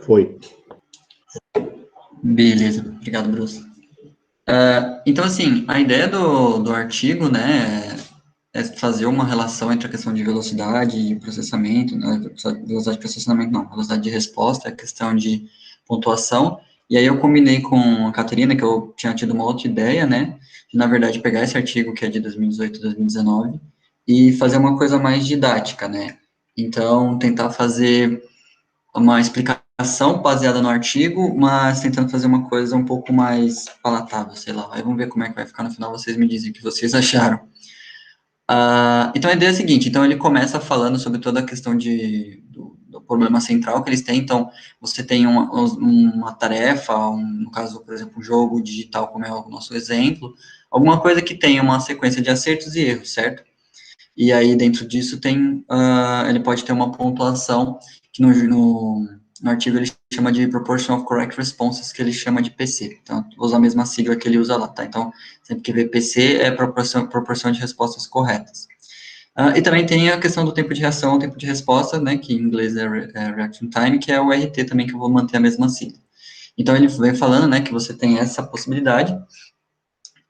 Foi. Beleza, obrigado, Bruce. Então, assim, a ideia do artigo, né, é fazer uma relação entre a questão de velocidade e processamento, né, velocidade de processamento não, velocidade de resposta, a questão de pontuação, e aí eu combinei com a Catarina, que eu tinha tido uma outra ideia, né, de, na verdade, pegar esse artigo, que é de 2018, 2019, e fazer uma coisa mais didática, né, então, tentar fazer uma explicação baseada no artigo, mas tentando fazer uma coisa um pouco mais palatável, sei lá. Aí vamos ver como é que vai ficar no final, vocês me dizem o que vocês acharam. Então a ideia é a seguinte, então ele começa falando sobre toda a questão do problema central que eles têm, então você tem uma tarefa, no caso, por exemplo, um jogo digital, como é o nosso exemplo, alguma coisa que tenha uma sequência de acertos e erros, certo? E aí, dentro disso, ele pode ter uma pontuação que no artigo ele chama de Proportion of Correct Responses, que ele chama de PC. Então, vou usar a mesma sigla que ele usa lá, tá? Então, sempre que vê PC é proporção de respostas corretas. E também tem a questão do tempo de reação, tempo de resposta, né, que em inglês é Reaction Time, que é o RT também, que eu vou manter a mesma sigla. Então, ele vem falando, né, que você tem essa possibilidade,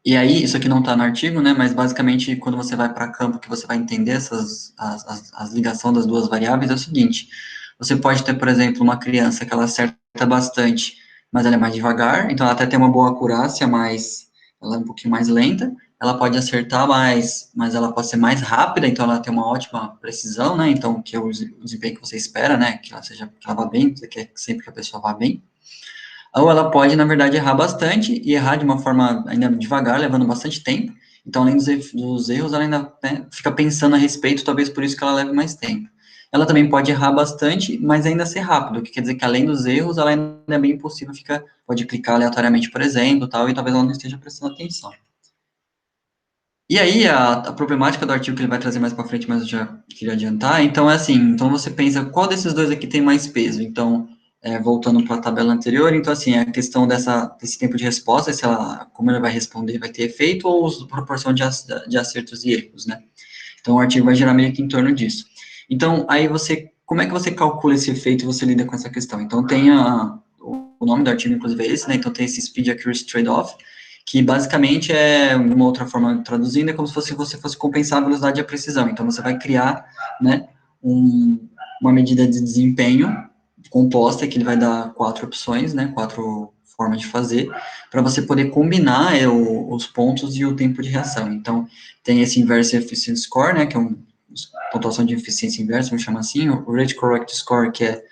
e aí, isso aqui não está no artigo, né, mas basicamente, quando você vai para campo, que você vai entender as ligações das duas variáveis, é o seguinte, você pode ter, por exemplo, uma criança que ela acerta bastante, mas ela é mais devagar, então ela até tem uma boa acurácia, mas ela é um pouquinho mais lenta, ela pode acertar mais, mas ela pode ser mais rápida, então ela tem uma ótima precisão, né, então, que é o desempenho que você espera, né, que ela vá bem, você quer sempre que a pessoa vá bem, ou ela pode, na verdade, errar bastante e errar de uma forma ainda devagar, levando bastante tempo. Então, além dos erros, ela ainda, né, fica pensando a respeito, talvez por isso que ela leve mais tempo. Ela também pode errar bastante, mas ainda ser rápido, o que quer dizer que além dos erros, ela ainda é bem impossível, pode clicar aleatoriamente, por exemplo, tal, e talvez ela não esteja prestando atenção. E aí, a problemática do artigo que ele vai trazer mais para frente, mas eu já queria adiantar, então é assim, então você pensa, qual desses dois aqui tem mais peso? Então, voltando para a tabela anterior, então assim, a questão desse tempo de resposta, se ela, como ele vai responder, vai ter efeito, ou proporção de acertos e erros, né? Então, o artigo vai girar meio que em torno disso. Então, aí como é que você calcula esse efeito e você lida com essa questão? Então, o nome do artigo, inclusive, é esse, né? Então, tem esse Speed Accuracy Trade-off, que basicamente é, uma outra forma traduzindo, é como se você fosse compensar a velocidade e a precisão. Então, você vai criar, né, uma medida de desempenho composta, que ele vai dar 4 opções, né, 4 formas de fazer, para você poder combinar os pontos e o tempo de reação. Então, tem esse Inverse Efficiency Score, né, que é uma pontuação de eficiência inversa, vamos chamar assim, o Rate Correct Score, que é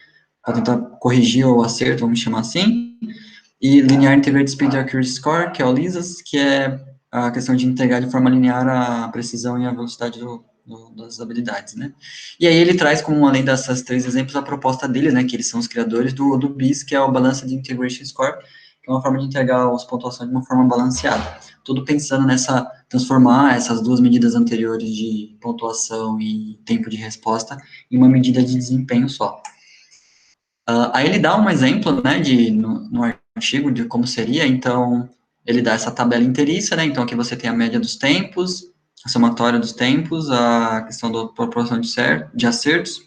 para tentar corrigir o acerto, vamos chamar assim, e Linear Integrated Speed Accuracy Score, que é o LISAS, que é a questão de integrar de forma linear a precisão e a velocidade das habilidades, né? E aí ele traz, como além dessas 3 exemplos, a proposta dele, né, que eles são os criadores do BIS, que é o Balanced Integration Score, que é uma forma de integrar as pontuações de uma forma balanceada. Tudo pensando transformar essas duas medidas anteriores de pontuação e tempo de resposta em uma medida de desempenho só. Aí ele dá um exemplo, né, no artigo de como seria, então, ele dá essa tabela inteiriça, né, então aqui você tem a média dos tempos, a somatória dos tempos, a questão da proporção de acertos,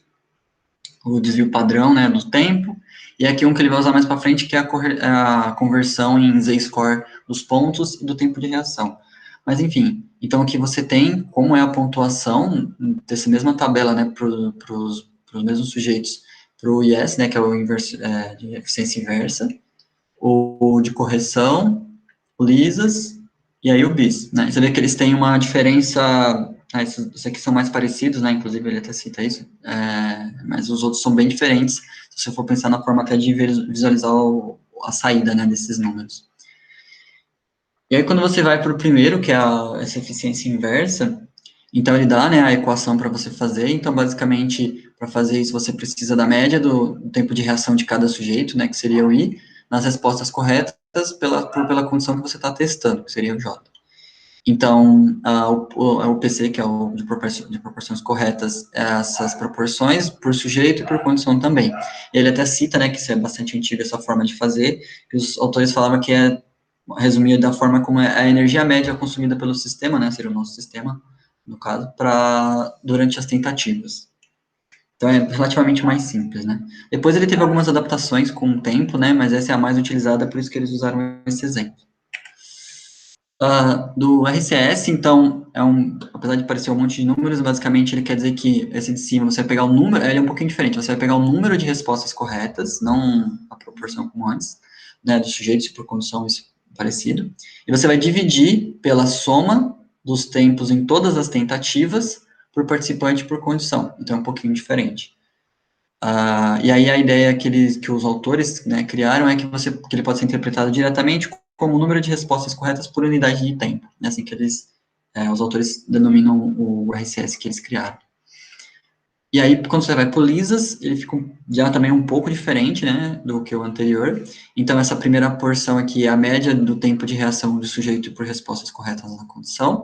o desvio padrão, né, do tempo, e aqui um que ele vai usar mais para frente, que é a conversão em Z-score dos pontos e do tempo de reação. Mas, enfim, então aqui você tem como é a pontuação dessa mesma tabela, né, para os mesmos sujeitos, para o IS, né, que é o de eficiência inversa, o de correção, o LISAS, e aí o BIS, né? Você vê que eles têm uma diferença, esses aqui são mais parecidos, né? Inclusive ele até cita isso, mas os outros são bem diferentes, se você for pensar na forma até de visualizar a saída, né, desses números. E aí quando você vai para o primeiro, que é essa eficiência inversa, então ele dá, né, a equação para você fazer, então basicamente, para fazer isso, você precisa da média do tempo de reação de cada sujeito, né, que seria o I, nas respostas corretas pela condição que você está testando, que seria o J. Então, o PC, que é o de proporções corretas, essas proporções por sujeito e por condição também. Ele até cita, né, que isso é bastante antigo, essa forma de fazer, que os autores falavam que resumir da forma como é a energia média consumida pelo sistema, né, seria o nosso sistema, no caso, durante as tentativas. Então é relativamente mais simples, né? Depois ele teve algumas adaptações com o tempo, né? Mas essa é a mais utilizada, por isso que eles usaram esse exemplo. Do RCS, então, apesar de parecer um monte de números, basicamente ele quer dizer que esse de cima, você vai pegar o número, ele é um pouquinho diferente, você vai pegar o número de respostas corretas, não a proporção como antes, né, dos sujeitos por condição isso, parecido, e você vai dividir pela soma dos tempos em todas as tentativas por participante por condição, então é um pouquinho diferente. E aí a ideia que os autores, né, criaram é que ele pode ser interpretado diretamente como o número de respostas corretas por unidade de tempo, né, assim que os autores denominam o RCS que eles criaram. E aí, quando você vai para o LISAS, ele fica já também um pouco diferente, né, do que o anterior. Então, essa primeira porção aqui é a média do tempo de reação do sujeito por respostas corretas na condição.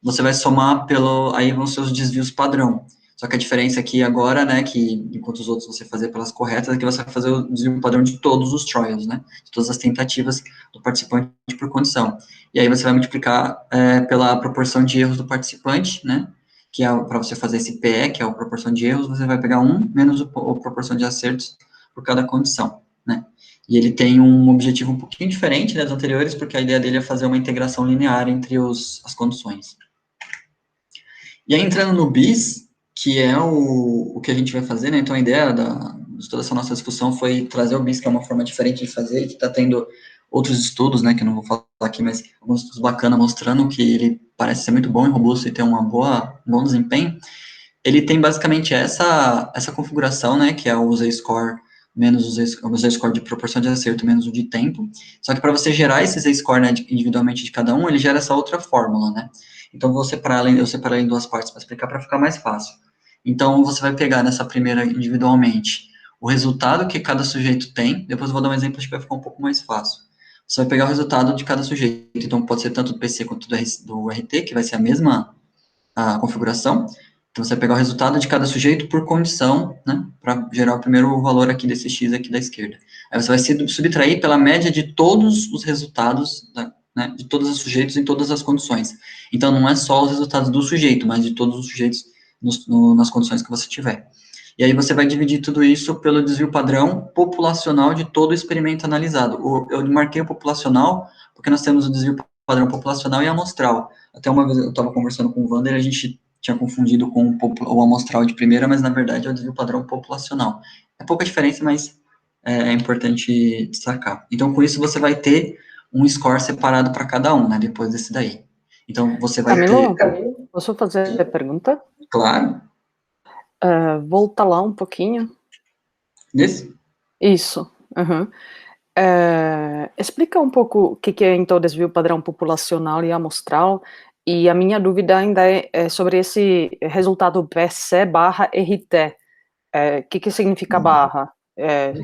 Você vai somar aí vão ser os desvios padrão. Só que a diferença aqui agora, né, que enquanto os outros você fazer pelas corretas, aqui você vai fazer o desvio padrão de todos os trials, né, de todas as tentativas do participante por condição. E aí você vai multiplicar pela proporção de erros do participante, né, que é para você fazer esse PE, que é a proporção de erros, você vai pegar 1 menos a proporção de acertos por cada condição, né. E ele tem um objetivo um pouquinho diferente, né, dos anteriores, porque a ideia dele é fazer uma integração linear entre as condições. E aí, entrando no BIS, que é o que a gente vai fazer, né? Então, a ideia de toda essa nossa discussão foi trazer o BIS, que é uma forma diferente de fazer, que está tendo outros estudos, né? Que eu não vou falar aqui, mas alguns estudos bacanas mostrando que ele parece ser muito bom e robusto e ter um bom desempenho. Ele tem basicamente essa configuração, né? Que é o Z-score menos o Z-score de proporção de acerto menos o de tempo. Só que para você gerar esse Z-score, né, individualmente de cada um, ele gera essa outra fórmula, né? Então, eu separei em duas partes para explicar para ficar mais fácil. Então, você vai pegar nessa primeira individualmente o resultado que cada sujeito tem, depois eu vou dar um exemplo que vai ficar um pouco mais fácil. Você vai pegar o resultado de cada sujeito, então pode ser tanto do PC quanto do RT, que vai ser a mesma configuração. Então, você vai pegar o resultado de cada sujeito por condição, né, para gerar o primeiro valor aqui desse x aqui da esquerda. Aí você vai subtrair pela média de todos os resultados, né, de todos os sujeitos em todas as condições. Então, não é só os resultados do sujeito, mas de todos os sujeitos nas condições que você tiver. E aí você vai dividir tudo isso pelo desvio padrão populacional de todo o experimento analisado. Eu marquei o populacional porque nós temos o desvio padrão populacional e amostral. Até uma vez eu estava conversando com o Wander, a gente tinha confundido com o amostral de primeira, mas na verdade é o desvio padrão populacional. É pouca diferença, mas é importante destacar. Então, com isso, você vai ter um score separado para cada um, né, depois desse daí. Então, você vai Camilo, ter... posso fazer a pergunta? Claro. Volta lá um pouquinho. Nesse? Isso. Uhum. Explica um pouco o que é, então, desvio padrão populacional e amostral, e a minha dúvida ainda é sobre esse resultado PC barra RT. O que significa barra?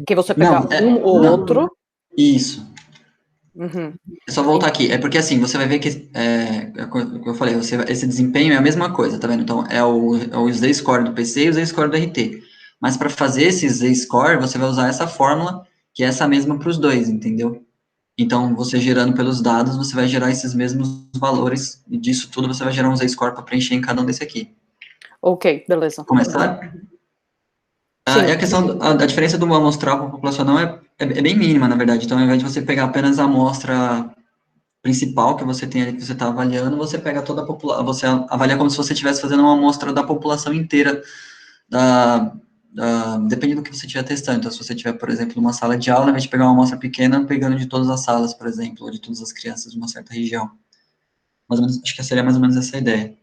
Que você pega Não, um ou não. outro? Isso. Uhum. É só voltar aqui. É porque assim, você vai ver que, o que eu falei, esse desempenho é a mesma coisa, tá vendo? Então, é o Z-score do PC e o Z-score do RT. Mas para fazer esse Z-score, você vai usar essa fórmula, que é essa mesma para os dois, entendeu? Então, você gerando pelos dados, você vai gerar esses mesmos valores, e disso tudo você vai gerar um Z-score para preencher em cada um desse aqui. Ok, beleza. Começar? E a Sim. questão, a diferença do amostral para o populacional é bem mínima, na verdade. Então, ao invés de você pegar apenas a amostra principal que você tem ali, que você está avaliando, você pega toda a população, você avalia como se você estivesse fazendo uma amostra da população inteira, dependendo do que você estiver testando. Então, se você tiver, por exemplo, numa sala de aula, ao invés de pegar uma amostra pequena, pegando de todas as salas, por exemplo, ou de todas as crianças de uma certa região. Mais ou menos, acho que seria mais ou menos essa a ideia.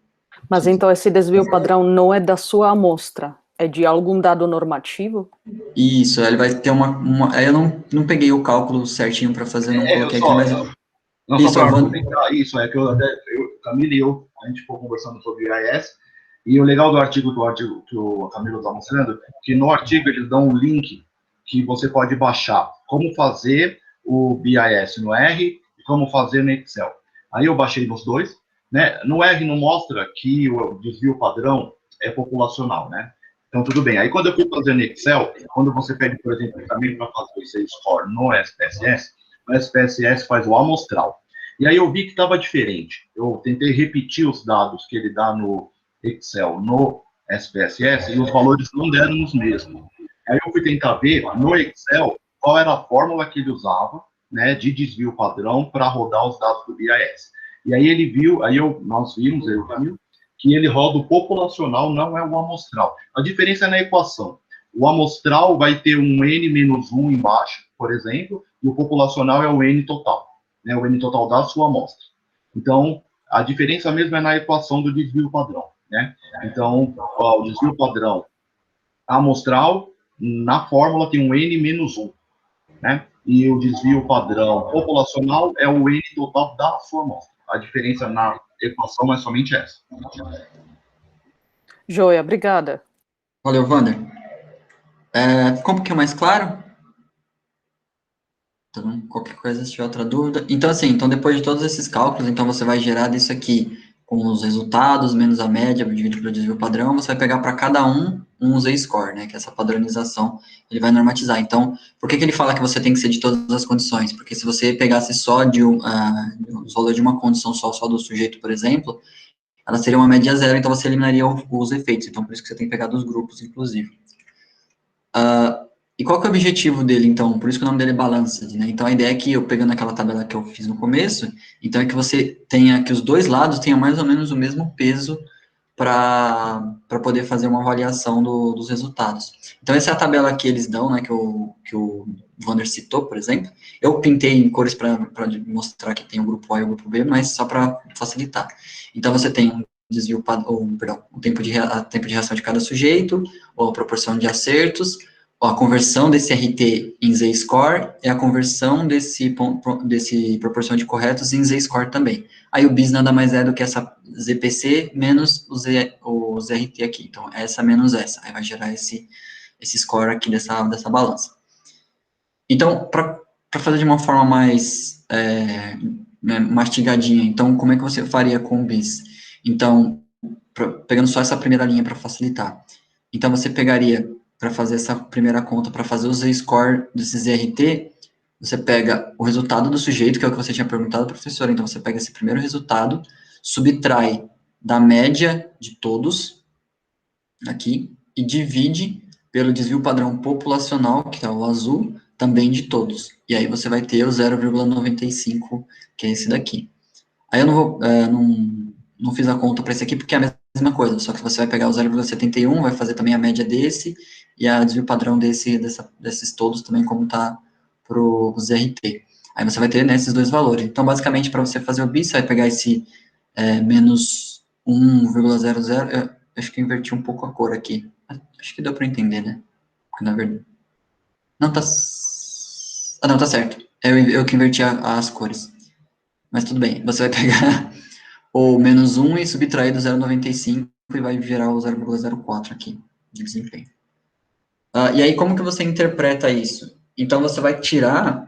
Mas então esse desvio padrão não é da sua amostra, é de algum dado normativo? Isso, ele vai ter aí eu não peguei o cálculo certinho para fazer, não coloquei aqui, mas... Não, Isso, só eu para vou... argumentar isso, é que Camila e eu, a gente ficou conversando sobre o IAS, e o legal do artigo que o Camilo está mostrando, que no artigo eles dão um link que você pode baixar como fazer o BIS no R e como fazer no Excel. Aí eu baixei nos dois, né? No R não mostra que o desvio padrão é populacional, né? Então, tudo bem. Aí, quando eu fui fazer no Excel, quando você pede, por exemplo, também para fazer esse score no SPSS, o SPSS faz o amostral. E aí eu vi que estava diferente. Eu tentei repetir os dados que ele dá no Excel, no SPSS, e os valores não deram os mesmos. Aí eu fui tentar ver no Excel qual era a fórmula que ele usava, né, de desvio padrão para rodar os dados do BIS. E aí ele viu, nós vimos, eu vi, que ele roda o populacional, não é o amostral. A diferença é na equação. O amostral vai ter um N-1 embaixo, por exemplo, e o populacional é o N total, né, o N total da sua amostra. Então, a diferença mesmo é na equação do desvio padrão, né? Então, ó, o desvio padrão amostral, na fórmula tem um N-1, né? E o desvio padrão populacional é o N total da sua amostra. A diferença na equação é somente essa. Joia, obrigada. Valeu, Wander. Ficou um pouquinho mais claro? Então, qualquer coisa, se tiver outra dúvida. Então, assim, então depois de todos esses cálculos, então você vai gerar disso aqui com os resultados, menos a média, dividido pelo desvio padrão, você vai pegar para cada um z-score, né, que é essa padronização, ele vai normatizar. Então, por que ele fala que você tem que ser de todas as condições? Porque se você pegasse só os valores de uma condição só do sujeito, por exemplo, ela seria uma média zero, então você eliminaria os efeitos. Então, por isso que você tem que pegar dos grupos, inclusive. E qual que é o objetivo dele, então? Por isso que o nome dele é Balanced, né? Então, a ideia é que, eu pegando aquela tabela que eu fiz no começo, então é que você tenha, que os dois lados tenham mais ou menos o mesmo peso para poder fazer uma avaliação dos resultados. Então, essa é a tabela que eles dão, né, que o Wander citou, por exemplo. Eu pintei em cores para mostrar que tem o grupo A e o grupo B, mas só para facilitar. Então, você tem um desvio, o tempo de reação de cada sujeito, ou a proporção de acertos, a conversão desse RT em Z-score é a conversão desse proporção de corretos em Z-score também. Aí o BIS nada mais é do que essa ZPC menos o ZRT aqui. Então, essa menos essa. Aí vai gerar esse score aqui dessa balança. Então, para fazer de uma forma mais mastigadinha, então, como é que você faria com o BIS? Então, pegando só essa primeira linha para facilitar. Então, você pegaria, para fazer essa primeira conta, para fazer o Z-score desse ZRT, você pega o resultado do sujeito, que é o que você tinha perguntado, professor. Então, você pega esse primeiro resultado, subtrai da média de todos, aqui, e divide pelo desvio padrão populacional, que é o azul, também de todos. E aí você vai ter o 0,95, que é esse daqui. Aí eu não vou, não fiz a conta para esse aqui, porque é a mesma coisa, só que você vai pegar o 0,71, vai fazer também a média desse, e a desvio padrão desses todos também, como está para o ZRT. Aí você vai ter, né, esses dois valores. Então, basicamente, para você fazer o BIS, você vai pegar esse menos 1,00, acho que eu inverti um pouco a cor aqui. Acho que deu para entender, né? Porque, na verdade... Não, tá... não, tá certo. Eu que inverti as cores. Mas tudo bem, você vai pegar o menos 1 e subtrair do 0,95 e vai gerar o 0,04 aqui, de desempenho. E aí, como que você interpreta isso? Então, você vai tirar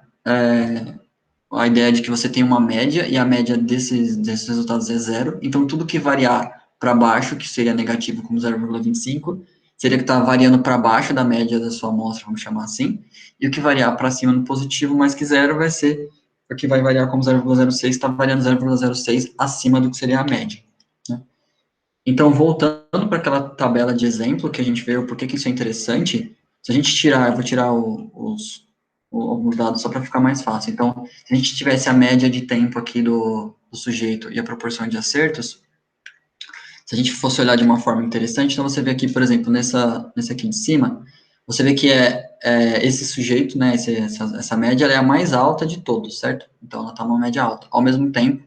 a ideia de que você tem uma média, e a média desses resultados é zero, então tudo que variar para baixo, que seria negativo como 0,25, seria que está variando para baixo da média da sua amostra, vamos chamar assim, e o que variar para cima no positivo mais que zero vai ser o que vai variar como 0,06, está variando 0,06 acima do que seria a média. Né? Então, voltando para aquela tabela de exemplo que a gente viu, por que isso é interessante, se a gente tirar, eu vou tirar alguns dados só para ficar mais fácil. Então, se a gente tivesse a média de tempo aqui do sujeito e a proporção de acertos, se a gente fosse olhar de uma forma interessante, então você vê aqui, por exemplo, nesse aqui de cima, você vê que esse sujeito, né, essa média, ela é a mais alta de todos, certo? Então, ela está uma média alta. Ao mesmo tempo,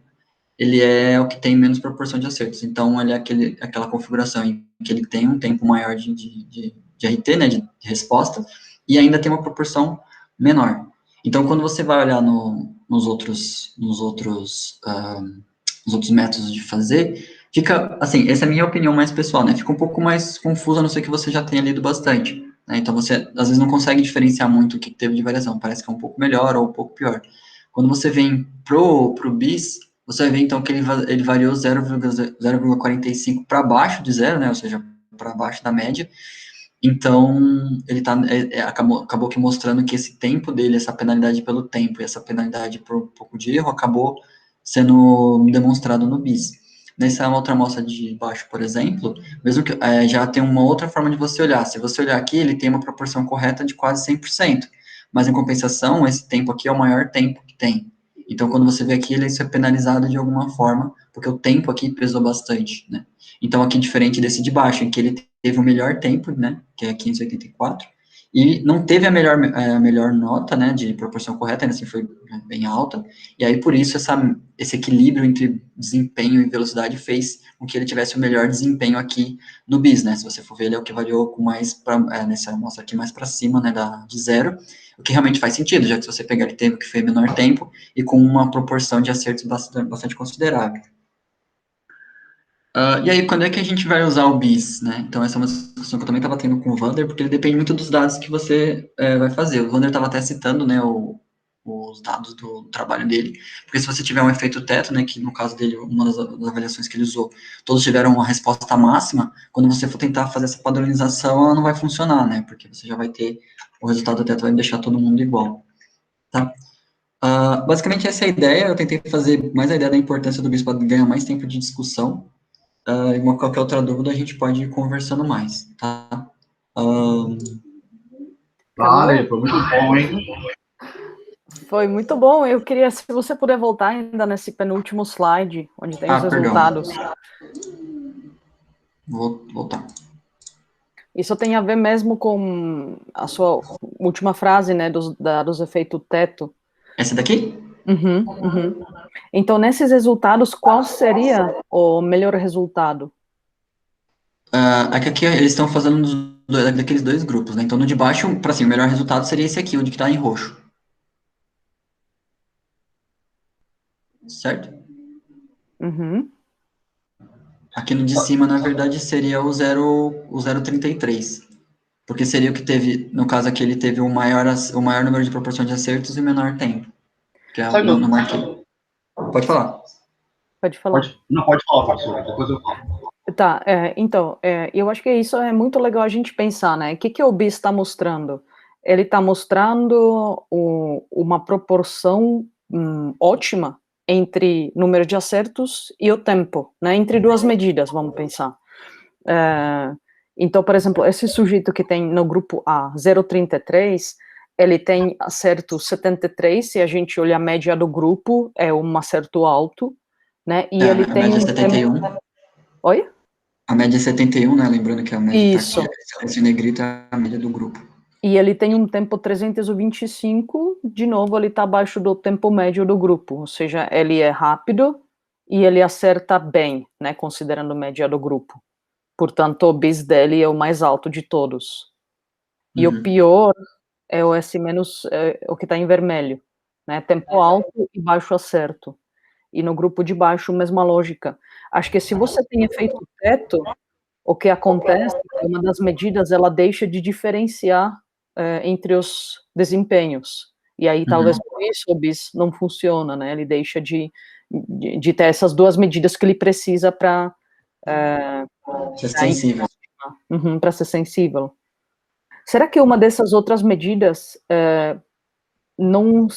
ele é o que tem menos proporção de acertos. Então, ele é aquela configuração em que ele tem um tempo maior de RT, né, de resposta, e ainda tem uma proporção menor. Então, quando você vai olhar nos outros métodos de fazer, fica, assim, essa é a minha opinião mais pessoal, né, fica um pouco mais confuso, a não ser que você já tenha lido bastante, né, então você, às vezes, não consegue diferenciar muito o que teve de variação, parece que é um pouco melhor ou um pouco pior. Quando você vem pro BIS, você vai ver, então, que ele variou 0,45 para baixo de zero, né, ou seja, para baixo da média. Então, ele acabou que mostrando que esse tempo dele, essa penalidade pelo tempo e essa penalidade por um pouco de erro, acabou sendo demonstrado no BIS. nessa outra amostra de baixo, por exemplo, mesmo que já tem uma outra forma de você olhar. Se você olhar aqui, ele tem uma proporção correta de quase 100%, mas em compensação, esse tempo aqui é o maior tempo que tem. Então, quando você vê aqui, ele é penalizado de alguma forma, porque o tempo aqui pesou bastante, né? Então, aqui, diferente desse de baixo, em que ele teve o melhor tempo, né, que é 584, e não teve a melhor nota, né, de proporção correta, ainda assim foi bem alta, e aí, por isso, esse equilíbrio entre desempenho e velocidade fez com que ele tivesse o melhor desempenho aqui no BIS, né, se você for ver, ele é o que variou com mais, nessa amostra aqui, mais para cima, né, de 0, o que realmente faz sentido, já que se você pegar ele teve que foi menor tempo, e com uma proporção de acertos bastante considerável. E aí, quando é que a gente vai usar o BIS, né? Então, essa é uma discussão que eu também estava tendo com o Vander, porque ele depende muito dos dados que você vai fazer. O Vander estava até citando, né, os dados do trabalho dele, porque se você tiver um efeito teto, né, que no caso dele, uma das avaliações que ele usou, todos tiveram uma resposta máxima, quando você for tentar fazer essa padronização, ela não vai funcionar, né, porque você já vai ter, o resultado do teto vai deixar todo mundo igual, tá? Basicamente, essa é a ideia. Eu tentei fazer mais a ideia da importância do BIS para ganhar mais tempo de discussão. E qualquer outra dúvida a gente pode ir conversando mais, tá? Vale, foi muito bom, hein? Foi muito bom. Eu queria, se você puder voltar ainda nesse penúltimo slide, onde tem os resultados. Perdão. Vou voltar. Isso tem a ver mesmo com a sua última frase, né, dos efeitos teto. Essa daqui? Uhum. Então, nesses resultados, qual seria o melhor resultado? Aqui eles estão fazendo daqueles dois grupos, né? Então, no de baixo, para assim, o melhor resultado seria esse aqui, o de que está em roxo. Certo? Uhum. Aqui no de cima, na verdade, seria o 0,33. Porque seria o que teve, no caso aqui, ele teve o maior número de proporção de acertos e o menor tempo. Que é no marquinho. Pode falar. Pode falar. Não, pode falar, professor, depois eu falo. Tá, então, eu acho que isso é muito legal a gente pensar, né? O que o BIS está mostrando? Ele está mostrando uma proporção ótima entre número de acertos e o tempo, né? Entre duas medidas, vamos pensar. Então, por exemplo, esse sujeito que tem no grupo A 0,33, ele tem acerto 73, se a gente olhar a média do grupo, é um acerto alto, né? E ele A tem média é 71. Oi? A média é 71, né? Lembrando que a média Isso. tá aqui, esse negrito é a média do grupo. E ele tem um tempo 325, de novo, ele está abaixo do tempo médio do grupo, ou seja, ele é rápido e ele acerta bem, né, considerando a média do grupo. Portanto, o BIS dele é o mais alto de todos. E o pior é o S-, o que está em vermelho, né, tempo alto e baixo acerto. E no grupo de baixo, mesma lógica. Acho que se você tem efeito teto, o que acontece é uma das medidas, ela deixa de diferenciar entre os desempenhos. E aí, talvez por isso o BIS não funciona, né? Ele deixa de ter essas duas medidas que ele precisa para Ser sensível. para ser sensível. Será que uma dessas outras medidas não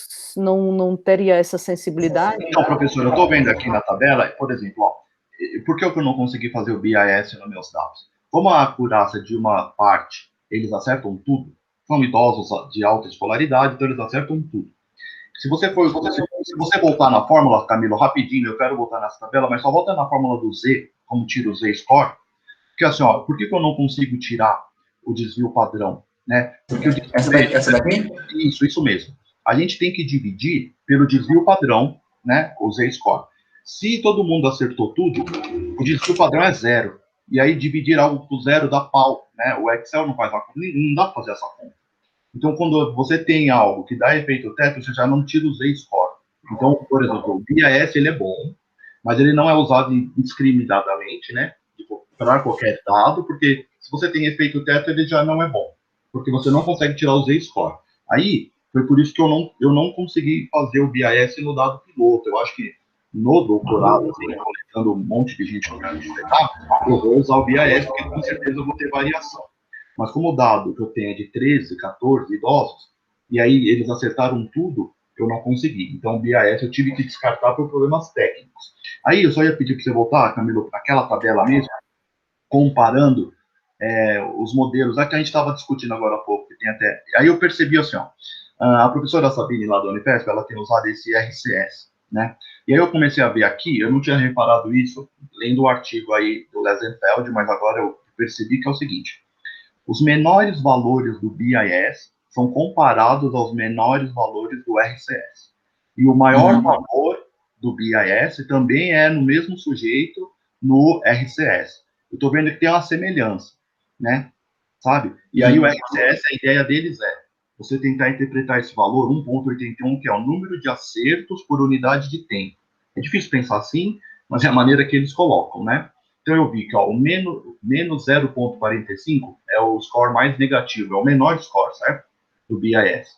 teria essa sensibilidade? Então, professor, eu estou vendo aqui na tabela, por exemplo, ó, por que eu não consegui fazer o BIS nos meus dados? Como a acurácia de uma parte, eles acertam tudo, são idosos de alta escolaridade, então eles acertam tudo. Se você voltar na fórmula, Camilo, rapidinho, eu quero voltar nessa tabela, mas só volta na fórmula do Z, como tira o Z-score, porque assim, ó, por que eu não consigo tirar o desvio padrão, né? Porque o desvio essa daqui? Isso mesmo. A gente tem que dividir pelo desvio padrão, né? O Z-score. Se todo mundo acertou tudo, o desvio padrão é 0. E aí dividir algo por 0 dá pau, né? O Excel não faz a conta, não dá para fazer essa conta. Então, quando você tem algo que dá efeito teto, você já não tira o Z-score. Então, por exemplo, o BIS ele é bom, mas ele não é usado indiscriminadamente, né? Para qualquer dado, porque se você tem efeito teto, ele já não é bom, porque você não consegue tirar o Z-score. Aí, foi por isso que eu não consegui fazer o BIS no dado piloto. Eu acho que no doutorado, assim, coletando um monte de gente para me explicar, eu vou usar o BIS, porque com certeza eu vou ter variação. Mas como o dado que eu tenho é de 13, 14 idosos, e aí eles acertaram tudo, eu não consegui. Então, o BIS eu tive que descartar por problemas técnicos. Aí eu só ia pedir para você voltar, Camilo, para aquela tabela mesmo, comparando os modelos, que a gente estava discutindo agora há pouco, que tem até... Aí eu percebi assim, ó, a professora Sabine lá da Unifesp, ela tem usado esse RCS, né? E aí eu comecei a ver aqui, eu não tinha reparado isso, lendo o artigo aí do Lesenfeld, mas agora eu percebi que é o seguinte, os menores valores do BIS são comparados aos menores valores do RCS. E o maior valor do BIS também é no mesmo sujeito no RCS. Eu estou vendo que tem uma semelhança, né? Sabe? E aí o RCS, a ideia deles é você tentar interpretar esse valor, 1,81, que é o número de acertos por unidade de tempo. É difícil pensar assim, mas é a maneira que eles colocam, né? Então eu vi que ó, o menos 0,45 é o score mais negativo, é o menor score, certo? Do BIS.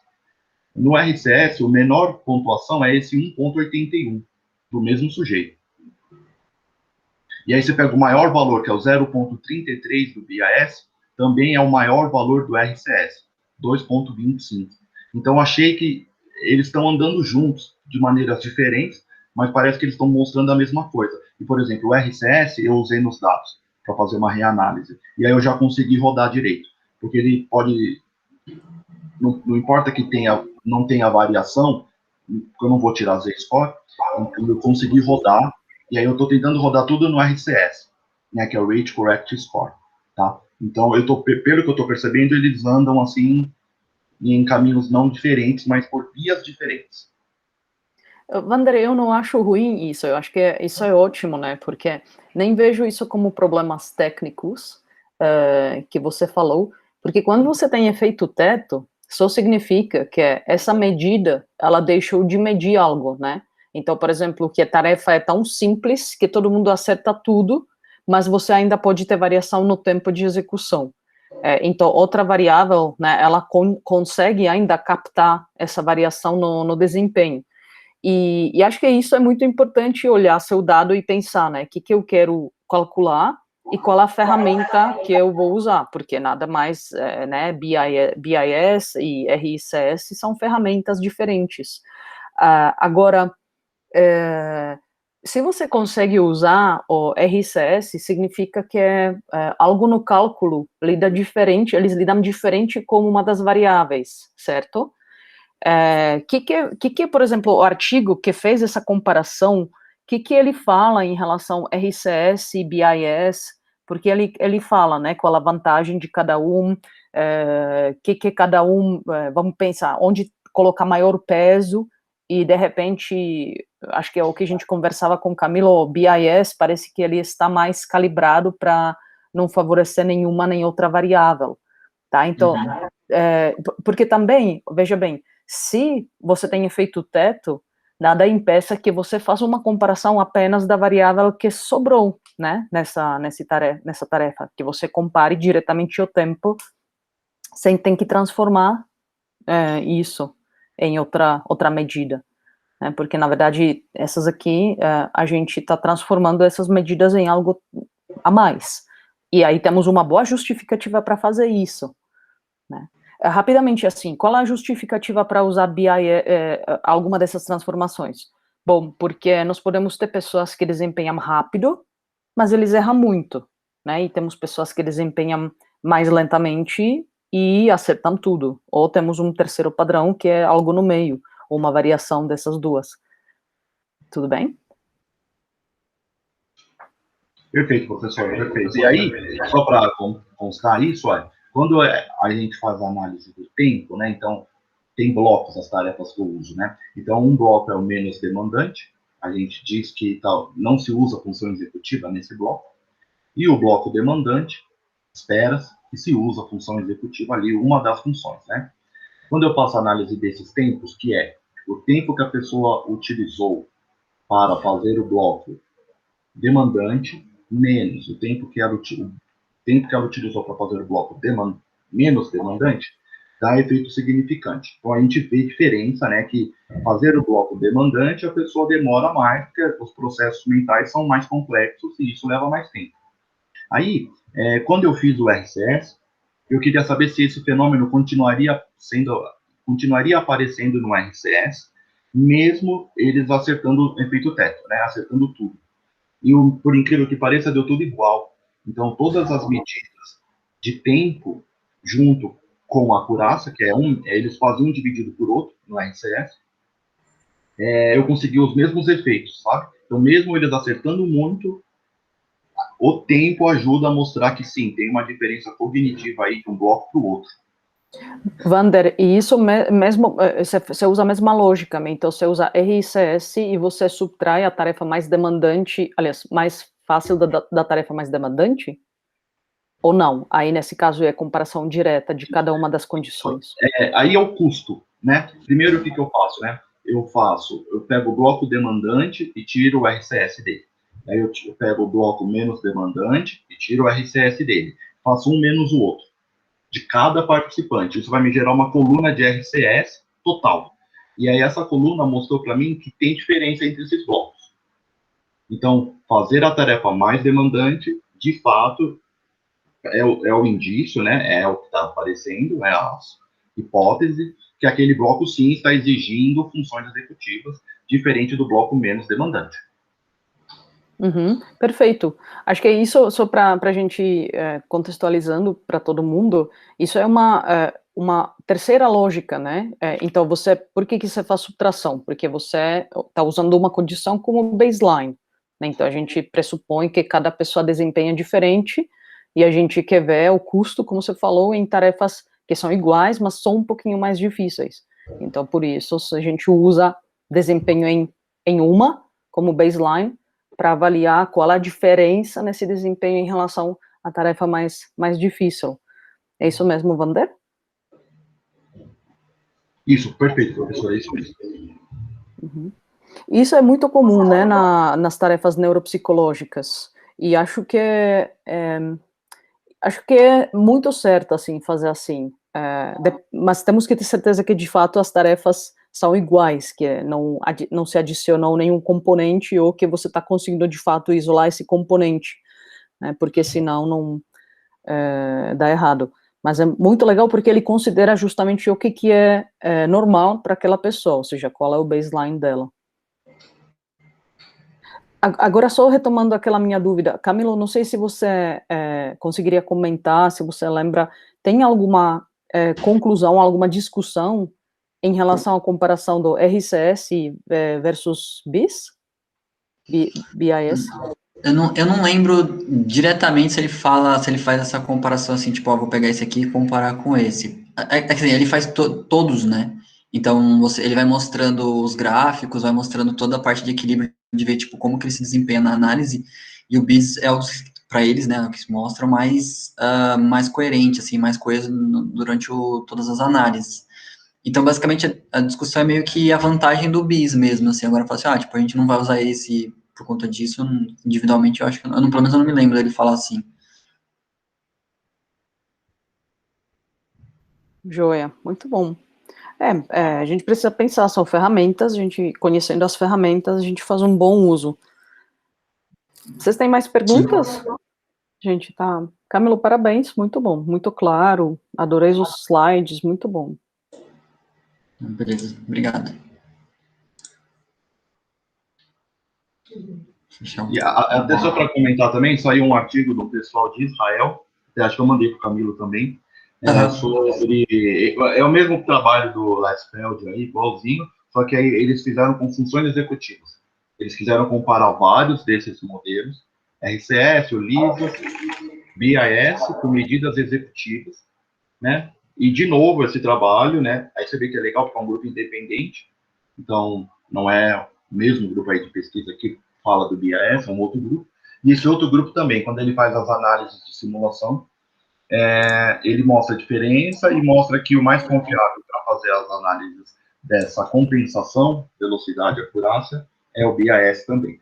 No RCS, o menor pontuação é esse 1,81, do mesmo sujeito. E aí você pega o maior valor, que é o 0,33 do BIS, também é o maior valor do RCS, 2,25. Então, achei que eles estão andando juntos, de maneiras diferentes, mas parece que eles estão mostrando a mesma coisa. E, por exemplo, o RCS eu usei nos dados para fazer uma reanálise. E aí eu já consegui rodar direito. Porque ele pode... Não importa que não tenha variação, eu não vou tirar Z-score, então eu consegui rodar, e aí eu estou tentando rodar tudo no RCS, né, que é o Rate Correct Score, tá? Então, pelo que eu estou percebendo, eles andam, assim, em caminhos não diferentes, mas por vias diferentes. Wander, eu não acho ruim isso, eu acho que isso é ótimo, né, porque nem vejo isso como problemas técnicos que você falou, porque quando você tem efeito teto, só significa que essa medida, ela deixou de medir algo, né, então, por exemplo, que a tarefa é tão simples que todo mundo acerta tudo, mas você ainda pode ter variação no tempo de execução. Então, outra variável, né, ela consegue ainda captar essa variação no desempenho. E acho que isso é muito importante, olhar seu dado e pensar, né, o que eu quero calcular e qual a ferramenta que eu vou usar, porque nada mais, né, BIS e RICS são ferramentas diferentes. Agora, se você consegue usar o RICS, significa que algo no cálculo eles lidam diferente com uma das variáveis, certo? Por exemplo, o artigo que fez essa comparação, que ele fala em relação RCS e BIS, porque ele fala, né, qual a vantagem de cada um, que cada um, vamos pensar, onde colocar maior peso, e de repente, acho que é o que a gente conversava com o Camilo, o BIS parece que ele está mais calibrado para não favorecer nenhuma nem outra variável, tá? Então, porque também, veja bem, se você tem efeito teto, nada impeça que você faça uma comparação apenas da variável que sobrou, né, nessa tarefa, que você compare diretamente o tempo, sem ter que transformar isso em outra medida, né, porque, na verdade, essas aqui, a gente está transformando essas medidas em algo a mais, e aí temos uma boa justificativa para fazer isso, né. Rapidamente, assim, qual a justificativa para usar BI, alguma dessas transformações? Bom, porque nós podemos ter pessoas que desempenham rápido, mas eles erram muito, né? E temos pessoas que desempenham mais lentamente e acertam tudo. Ou temos um terceiro padrão, que é algo no meio, ou uma variação dessas duas. Tudo bem? Perfeito, professor, perfeito. E aí, só para constar isso, olha, quando a gente faz a análise do tempo, né, então, tem blocos as tarefas que eu uso, né? Então, um bloco é o menos demandante, a gente diz que não se usa função executiva nesse bloco, e o bloco demandante, espera que se usa a função executiva ali, uma das funções, né? Quando eu faço a análise desses tempos, que é o tempo que a pessoa utilizou para fazer o bloco demandante, menos o tempo que ela utilizou para fazer o bloco menos demandante, dá efeito significante. Então, a gente vê diferença, né, que fazer o bloco demandante, a pessoa demora mais, porque os processos mentais são mais complexos e isso leva mais tempo. Aí, quando eu fiz o RCS, eu queria saber se esse fenômeno continuaria aparecendo no RCS, mesmo eles acertando efeito teto, né, acertando tudo. e, por incrível que pareça, deu tudo igual. Então, todas as medidas de tempo, junto com a acurácia, que eles fazem um dividido por outro, no RCS, eu consegui os mesmos efeitos, sabe? Então, mesmo eles acertando muito, o tempo ajuda a mostrar que sim, tem uma diferença cognitiva aí de um bloco para o outro. Vander, e isso mesmo, você usa a mesma lógica, né? Então você usa RICS e você subtrai a tarefa mais demandante, aliás, mais fácil da tarefa mais demandante? Ou não? Aí nesse caso é comparação direta de cada uma das condições. Aí é o custo, né? Primeiro, o que eu faço, né? Eu pego o bloco demandante e tiro o RCS dele. Aí eu pego o bloco menos demandante e tiro o RCS dele. Faço um menos o outro, de cada participante. Isso vai me gerar uma coluna de RCS total. E aí essa coluna mostrou para mim que tem diferença entre esses blocos. Então, fazer a tarefa mais demandante, de fato, é o indício, né? É o que está aparecendo, é a hipótese que aquele bloco sim está exigindo funções executivas diferente do bloco menos demandante. Uhum, perfeito. Acho que é isso, só para a gente contextualizando para todo mundo, isso é uma terceira lógica, né? Então, por que você faz subtração? Porque você está usando uma condição como baseline, né? Então, a gente pressupõe que cada pessoa desempenha diferente e a gente quer ver o custo, como você falou, em tarefas que são iguais, mas são um pouquinho mais difíceis. Então, por isso, a gente usa desempenho em uma como baseline, para avaliar qual a diferença nesse desempenho em relação à tarefa mais difícil. É isso mesmo, Vander? Isso, perfeito, professor, é isso mesmo. Uhum. Isso é muito comum, né, nas tarefas neuropsicológicas, e acho que é muito certo, assim, fazer assim, mas temos que ter certeza que, de fato, as tarefas são iguais, que não se adicionou nenhum componente ou que você está conseguindo, de fato, isolar esse componente, né, porque senão não dá errado. Mas é muito legal porque ele considera justamente o que é normal para aquela pessoa, ou seja, qual é o baseline dela. Agora, só retomando aquela minha dúvida, Camilo, não sei se você conseguiria comentar, se você lembra, tem alguma conclusão, alguma discussão em relação à comparação do RCS versus BIS? BIS? Eu não lembro diretamente se ele faz essa comparação assim, tipo, ó, vou pegar esse aqui e comparar com esse. Assim, ele faz todos, né? Então, ele vai mostrando os gráficos, vai mostrando toda a parte de equilíbrio, de ver, tipo, como que ele se desempenha na análise, e o BIS é para eles, né, o que se mostra mais coerente, assim, mais coeso durante todas as análises. Então, basicamente, a discussão é meio que a vantagem do BIS mesmo, assim, agora fala assim, tipo, a gente não vai usar esse por conta disso, individualmente, eu acho que, pelo menos eu não me lembro dele falar assim. Joia, muito bom. A gente precisa pensar, são ferramentas, a gente, conhecendo as ferramentas, a gente faz um bom uso. Vocês têm mais perguntas? Sim. Gente, tá. Camilo, parabéns, muito bom, muito claro, adorei os slides, muito bom. Beleza, obrigado. E até só para comentar também, saiu um artigo do pessoal de Israel, acho que eu mandei para o Camilo também, sobre... É o mesmo trabalho do Leisfeld aí, igualzinho, só que aí eles fizeram com funções executivas. Eles quiseram comparar vários desses modelos, RCS, o LISA, BIS, com medidas executivas, né? E, de novo, esse trabalho, né? Aí você vê que é legal porque é um grupo independente, então não é o mesmo grupo aí de pesquisa que fala do BIS, é um outro grupo. E esse outro grupo também, quando ele faz as análises de simulação, ele mostra a diferença e mostra que o mais confiável para fazer as análises dessa compensação, velocidade e acurácia, é o BIS também.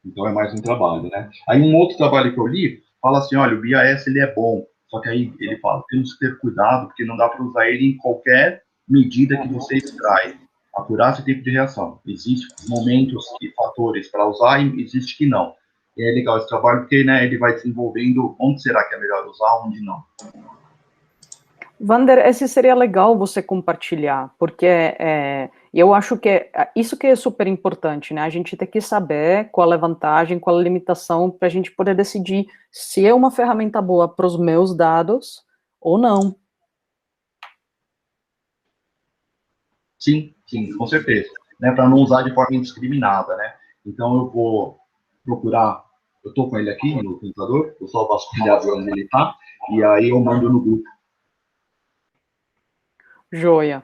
Então é mais um trabalho, né? Aí um outro trabalho que eu li, fala assim, olha, o BIS ele é bom, só que aí ele fala, temos que ter cuidado, porque não dá para usar ele em qualquer medida que você extrai. Acurácia e tempo de reação. Existem momentos e fatores para usar e existe que não. E é legal esse trabalho porque, né, ele vai desenvolvendo onde será que é melhor usar, onde não. Vander, esse seria legal você compartilhar, porque E eu acho que isso que é super importante, né? A gente tem que saber qual é a vantagem, qual é a limitação, para a gente poder decidir se é uma ferramenta boa para os meus dados ou não. Sim, sim, com certeza. Né, para não usar de forma indiscriminada, né? Então eu vou procurar, eu estou com ele aqui no computador, eu só vasculhar onde ele está, e aí eu mando no grupo. Joia.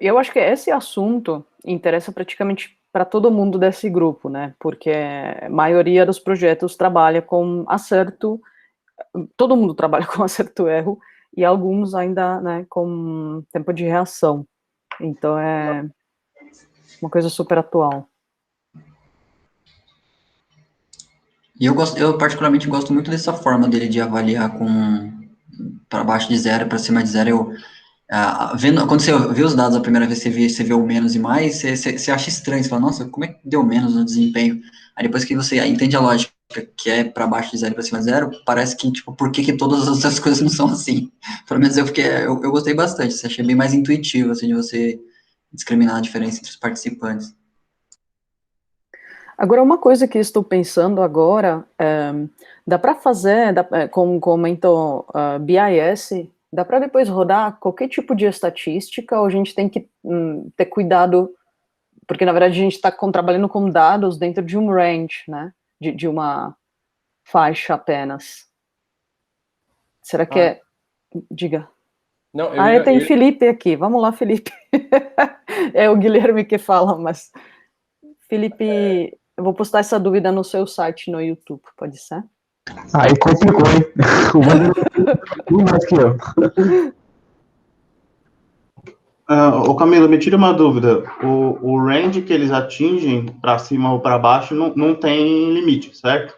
Eu acho que esse assunto interessa praticamente para todo mundo desse grupo, né? Porque a maioria dos projetos trabalha com acerto, todo mundo trabalha com acerto e erro, e alguns ainda, né, com tempo de reação. Então é uma coisa super atual. E eu particularmente gosto muito dessa forma dele de avaliar com para baixo de zero, para cima de zero. Quando você vê os dados a primeira vez, você vê o menos e mais, você acha estranho, você fala, nossa, como é que deu menos no desempenho? Aí depois que você entende a lógica, que é para baixo de zero e para cima de zero, parece que, tipo, por que todas as outras coisas não são assim? Pelo menos eu gostei bastante, achei bem mais intuitivo, assim, de você discriminar a diferença entre os participantes. Agora, uma coisa que estou pensando agora, dá para fazer, como comentou BIS, dá para depois rodar qualquer tipo de estatística, ou a gente tem que ter cuidado, porque na verdade a gente está trabalhando com dados dentro de um range, né, de uma faixa apenas. Será que é... Diga. Não, Tem Felipe aqui, vamos lá, Felipe. É o Guilherme que fala, mas... Felipe, eu vou postar essa dúvida no seu site no YouTube, pode ser? Aí complicou, hein? O Wander mais que eu. Ô Camilo, me tira uma dúvida. O range que eles atingem, para cima ou para baixo, não tem limite, certo?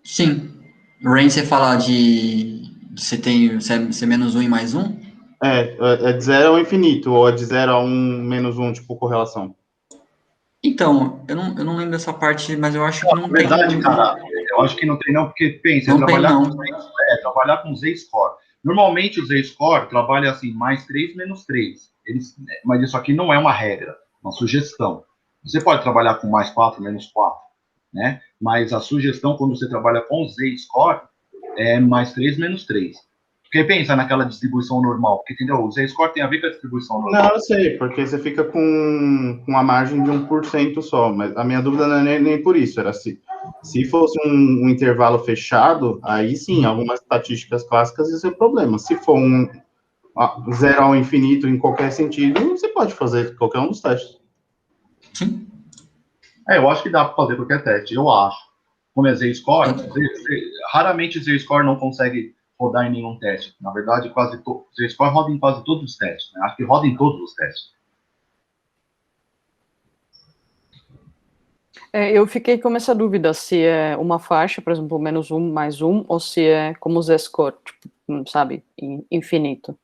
Sim. Range, você fala você é menos um e mais um? É de 0 ao infinito, ou é de 0 a 1 menos 1, tipo, correlação? Então, eu não lembro dessa parte, mas eu acho que não Na verdade, tem. cara, eu acho que não tem não, porque pensa, Não tem, não. trabalhar com Z-score. Normalmente o Z-score trabalha assim, mais 3 menos 3. Mas isso aqui não é uma regra, uma sugestão. Você pode trabalhar com mais 4, menos 4, né? Mas a sugestão, quando você trabalha com Z-score, é mais 3 menos 3. Porque pensa naquela distribuição normal, porque, entendeu? O Z-score tem a ver com a distribuição normal. Não, eu sei, porque você fica com a margem de 1% só, mas a minha dúvida não é nem por isso, era se fosse um intervalo fechado, aí sim, algumas estatísticas clássicas ia ser problema. Se for um 0 ao infinito em qualquer sentido, você pode fazer qualquer um dos testes. Sim. Eu acho que dá para fazer qualquer teste, eu acho. Como é Z-score, raramente Z-score não consegue rodar em nenhum teste. Na verdade, Z-score roda em quase todos os testes. Né? Acho que roda em todos os testes. Eu fiquei com essa dúvida, se é uma faixa, por exemplo, menos 1, mais 1, ou se é como o Z-score, tipo, sabe, infinito.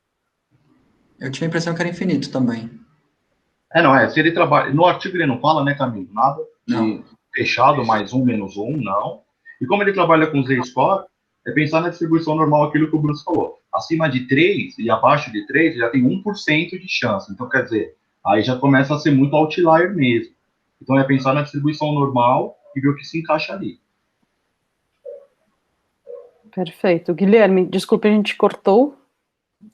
Eu tinha a impressão que era infinito também. Se ele trabalha... No artigo ele não fala, né, Camilo? Nada de Não. fechado, mais 1, menos 1, não. E como ele trabalha com Z-score, é pensar na distribuição normal, aquilo que o Bruce falou. Acima de 3 e abaixo de 3 já tem 1% de chance. Então, quer dizer, aí já começa a ser muito outlier mesmo. Então, é pensar na distribuição normal e ver o que se encaixa ali. Perfeito. Guilherme, desculpe, a gente cortou.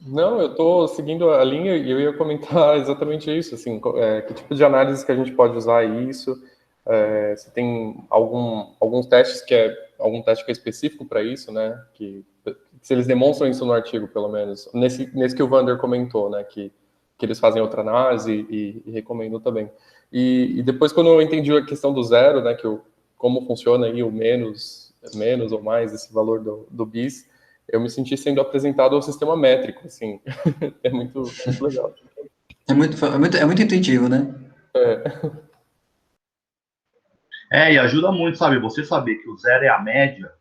Não, eu estou seguindo a linha e eu ia comentar exatamente isso, assim, que tipo de análise que a gente pode usar isso, se tem alguns testes algum teste que é específico para isso, né, se eles demonstram isso no artigo, pelo menos, nesse que o Wander comentou, né, que eles fazem outra análise e recomendam também. E depois, quando eu entendi a questão do zero, né, como funciona aí o menos ou mais, esse valor do bis, eu me senti sendo apresentado ao sistema métrico, assim. É muito legal. É muito intuitivo, né? E ajuda muito, sabe? Você saber que o zero é a média,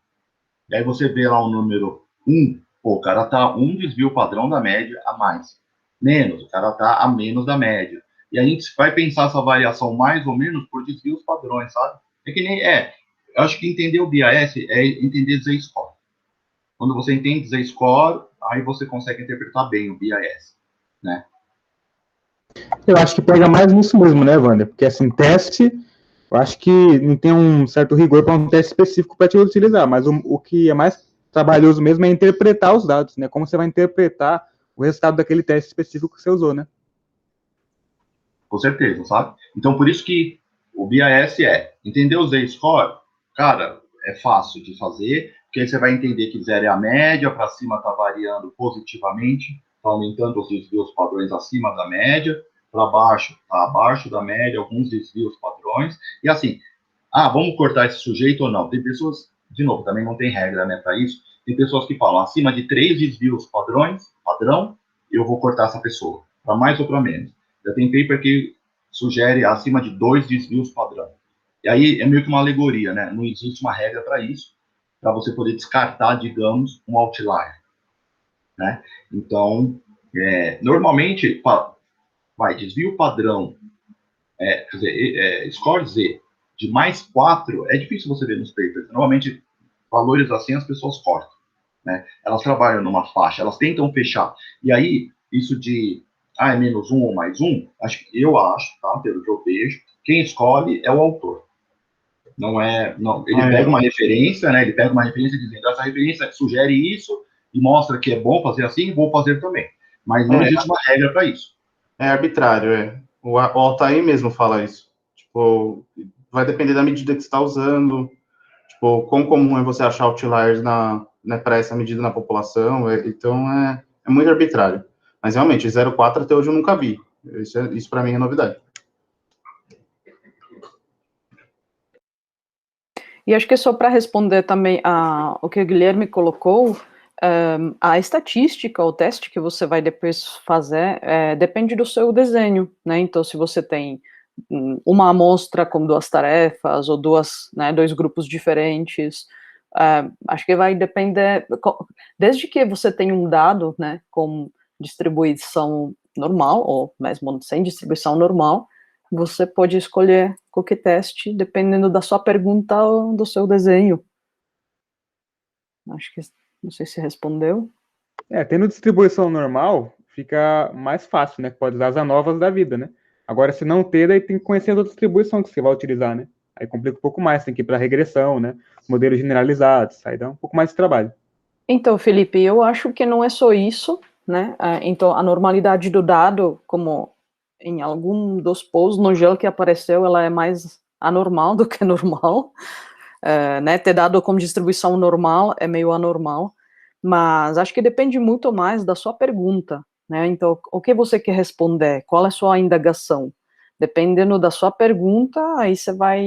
e aí você vê lá o número 1, pô, o cara tá um desvio padrão da média a mais. Menos, o cara tá a menos da média. E a gente vai pensar essa variação mais ou menos por desvios padrões, sabe? Eu acho que entender o BIS é entender Z-score. Quando você entende Z-score, aí você consegue interpretar bem o BIS, né? Eu acho que pega mais nisso mesmo, né, Wander? Porque, assim, teste, eu acho que não tem um certo rigor para um teste específico para te utilizar, mas o que é mais trabalhoso mesmo é interpretar os dados, né? Como você vai interpretar o resultado daquele teste específico que você usou, né? Com certeza, sabe? Então, por isso que o BIS entender o Z-score, cara, é fácil de fazer, porque aí você vai entender que zero é a média, para cima está variando positivamente, está aumentando os desvios padrões acima da média, para baixo está abaixo da média, alguns desvios padrões, e assim, vamos cortar esse sujeito ou não? Tem pessoas, de novo, também não tem regra, né, para isso, tem pessoas que falam, acima de 3 desvios padrão, eu vou cortar essa pessoa, para mais ou para menos. Já tem paper que sugere acima de 2 desvios padrão. E aí é meio que uma alegoria, né? Não existe uma regra para isso, para você poder descartar, digamos, um outlier, né? Então, normalmente, desvio padrão, quer dizer, score Z de mais 4, é difícil você ver nos papers. Normalmente, valores assim as pessoas cortam, né? Elas trabalham numa faixa, elas tentam fechar. E aí, isso de é menos 1 ou mais 1, eu acho, tá? Pelo que eu vejo, quem escolhe é o autor. Ele pega uma referência, né? Ele pega uma referência dizendo, essa referência sugere isso e mostra que é bom fazer assim, vou fazer também. Mas não existe uma regra para isso. É arbitrário, O Altair mesmo fala isso. Tipo, vai depender da medida que você está usando. Tipo, quão comum é você achar outliers para essa medida na população. Então, é muito arbitrário. Mas, realmente, 0,4 até hoje eu nunca vi. Isso para mim é novidade. E acho que só para responder também o que o Guilherme colocou, a estatística, o teste que você vai depois fazer, depende do seu desenho, né? Então, se você tem uma amostra com 2 tarefas, ou dois grupos diferentes, acho que vai depender, desde que você tenha um dado, né, com distribuição normal, ou mesmo sem distribuição normal, você pode escolher qualquer teste, dependendo da sua pergunta ou do seu desenho. Acho que, não sei se respondeu. Tendo distribuição normal, fica mais fácil, né? Pode usar as ANOVAs da vida, né? Agora, se não ter, daí tem que conhecer a outra distribuição que você vai utilizar, né? Aí complica um pouco mais, tem que ir para regressão, né? Modelos generalizados, aí dá um pouco mais de trabalho. Então, Felipe, eu acho que não é só isso, né? Então, a normalidade do dado, como em algum dos posts no GEL que apareceu, ela é mais anormal do que normal, né? Ter dado como distribuição normal é meio anormal, mas acho que depende muito mais da sua pergunta, né? Então, o que você quer responder? Qual é a sua indagação? Dependendo da sua pergunta, aí você vai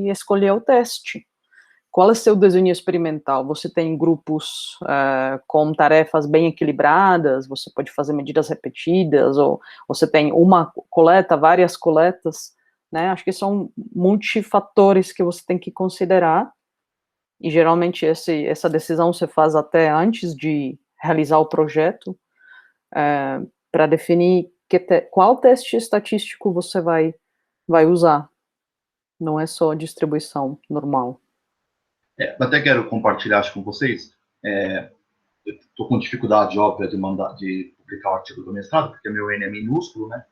escolher o teste. Qual é seu desenho experimental? Você tem grupos com tarefas bem equilibradas, você pode fazer medidas repetidas, ou você tem uma coleta, várias coletas, né? Acho que são multifatores que você tem que considerar, e geralmente essa decisão você faz até antes de realizar o projeto, para definir qual teste estatístico você vai usar. Não é só distribuição normal. Até quero compartilhar acho, com vocês. Eu estou com dificuldade óbvia de publicar o artigo do mestrado, porque meu N é minúsculo, né?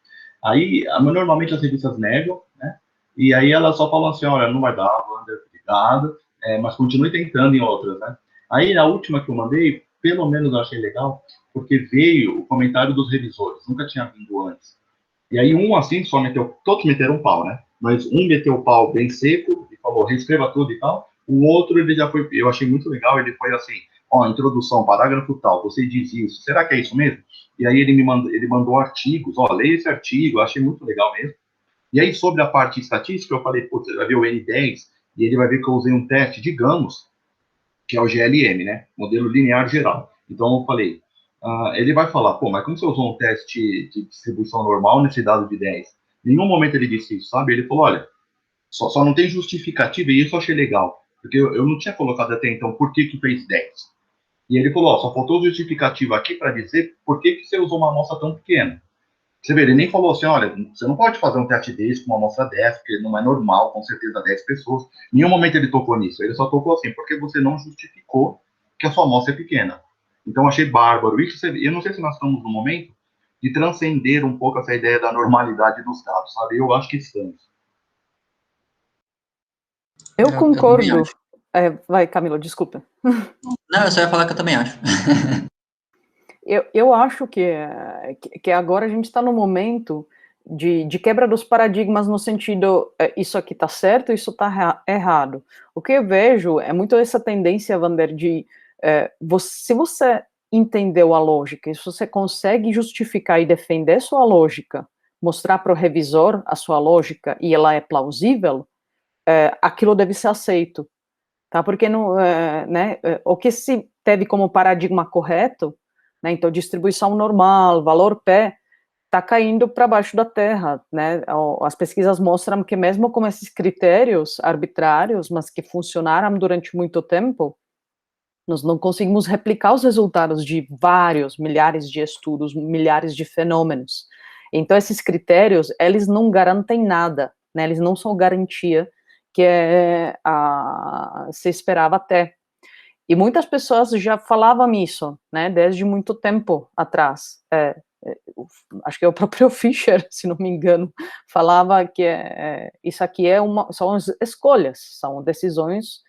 Aí, normalmente as revistas negam, né? E aí elas só falam assim, olha, não vai dar, Wander, obrigado, mas continue tentando em outras, né? Aí, na última que eu mandei, pelo menos eu achei legal, porque veio o comentário dos revisores, nunca tinha vindo antes. E aí assim, todos meteram pau, né? Mas um meteu o pau bem seco e falou, reescreva tudo e tal. O outro, ele já foi, eu achei muito legal, ele foi assim, introdução, parágrafo tal, você diz isso, será que é isso mesmo? E aí ele mandou artigos, leia esse artigo, eu achei muito legal mesmo. E aí, sobre a parte estatística, eu falei, putz, ele vai ver o N10, e ele vai ver que eu usei um teste, digamos, que é o GLM, né? Modelo linear geral. Então, eu falei, ele vai falar, mas como você usou um teste de distribuição normal nesse dado de 10? Em nenhum momento ele disse isso, sabe? Ele falou, olha, só não tem justificativa, e isso eu achei legal, porque eu não tinha colocado até então por que fez 10. E ele falou, só faltou justificativa aqui para dizer por que você usou uma amostra tão pequena. Você vê, ele nem falou assim, olha, você não pode fazer um teste desse com uma amostra dessa, porque não é normal, com certeza 10 pessoas. Em nenhum momento ele tocou nisso, ele só tocou assim, porque você não justificou que a sua amostra é pequena. Então, achei bárbaro. Isso, eu não sei se nós estamos no momento de transcender um pouco essa ideia da normalidade dos dados, sabe? Eu acho que estamos. Eu também concordo. acho. Vai, Camila, desculpa. Não, eu só ia falar que eu também acho. Eu acho que agora a gente está no momento de quebra dos paradigmas no sentido, isso aqui está certo, isso está errado. O que eu vejo é muito essa tendência, Vander, de se você entendeu a lógica, e se você consegue justificar e defender sua lógica, mostrar para o revisor a sua lógica e ela é plausível, aquilo deve ser aceito, tá? Porque não, né, o que se teve como paradigma correto, né, então distribuição normal, valor pé, está caindo para baixo da terra, né? As pesquisas mostram que mesmo com esses critérios arbitrários, mas que funcionaram durante muito tempo, nós não conseguimos replicar os resultados de vários, milhares de estudos, milhares de fenômenos. Então, esses critérios, eles não garantem nada, né? Eles não são garantia que se esperava até. E muitas pessoas já falavam isso, né, desde muito tempo atrás. Acho que é o próprio Fischer, se não me engano, falava que isso aqui são escolhas, são decisões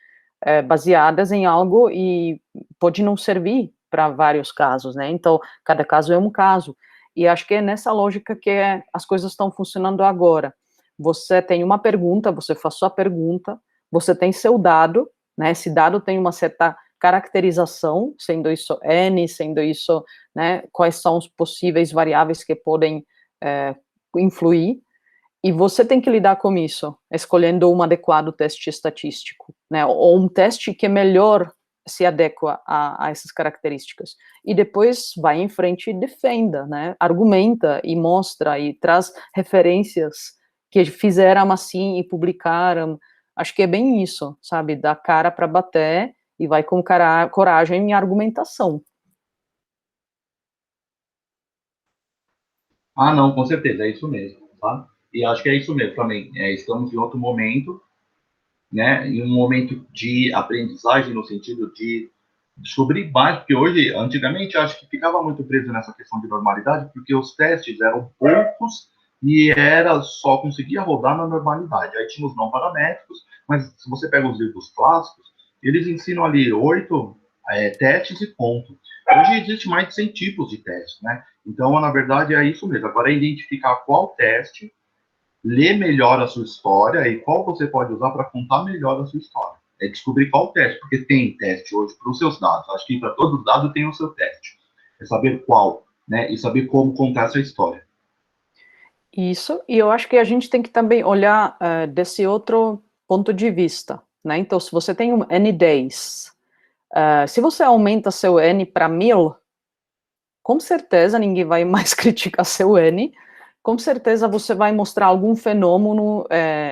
baseadas em algo e pode não servir para vários casos, né? Então, cada caso é um caso. E acho que é nessa lógica que as coisas estão funcionando agora. Você tem uma pergunta, você faz sua pergunta, você tem seu dado, né? Esse dado tem uma certa caracterização, sendo isso N, sendo isso, né, quais são os possíveis variáveis que podem influir, e você tem que lidar com isso, escolhendo um adequado teste estatístico, né, ou um teste que melhor se adequa a essas características. E depois vai em frente e defenda, né, argumenta e mostra e traz referências que fizeram assim e publicaram. Acho que é bem isso, sabe, dá cara para bater e vai com coragem em argumentação. Ah, não, com certeza, é isso mesmo, tá? E acho que é isso mesmo também. Estamos em outro momento, né? Em um momento de aprendizagem no sentido de descobrir mais, porque hoje, antigamente, acho que ficava muito preso nessa questão de normalidade, porque os testes eram poucos e era só conseguia rodar na normalidade. Aí tinha os não paramétricos, mas se você pega os livros clássicos, eles ensinam ali 8 testes e ponto. Hoje existe mais de 100 tipos de testes, né? Então, na verdade, é isso mesmo. Agora é identificar qual teste ler melhor a sua história e qual você pode usar para contar melhor a sua história. É descobrir qual teste, porque tem teste hoje para os seus dados. Acho que para todo dado tem o seu teste. É saber qual, né? E saber como contar essa história. Isso, e eu acho que a gente tem que também olhar desse outro ponto de vista, né? Então, se você tem um N10, se você aumenta seu N para 1000, com certeza ninguém vai mais criticar seu N, com certeza você vai mostrar algum fenômeno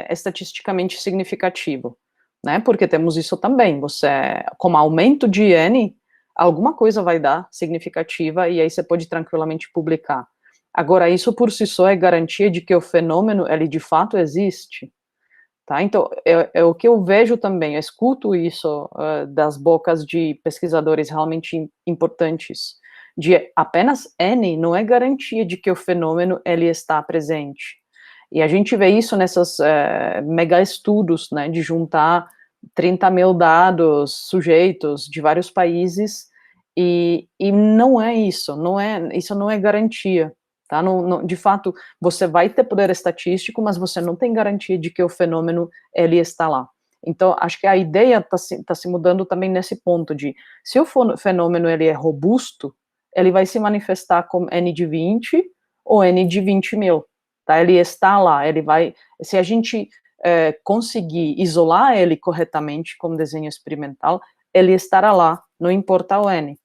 estatisticamente significativo, né? Porque temos isso também, você, com aumento de N, alguma coisa vai dar significativa e aí você pode tranquilamente publicar. Agora, isso por si só é garantia de que o fenômeno, ele de fato existe, tá? Então, é o que eu vejo também, eu escuto isso das bocas de pesquisadores realmente importantes, de apenas N não é garantia de que o fenômeno, ele está presente. E a gente vê isso nessas mega estudos, né, de juntar 30 mil dados, sujeitos de vários países, e não é isso, isso não é garantia, tá? De fato, você vai ter poder estatístico, mas você não tem garantia de que o fenômeno, ele está lá. Então, acho que a ideia está se mudando também nesse ponto de, se o fenômeno, ele é robusto, ele vai se manifestar como N de 20 ou N de 20 mil, tá? Ele está lá, ele vai, se a gente conseguir isolar ele corretamente como desenho experimental, ele estará lá, não importa o N.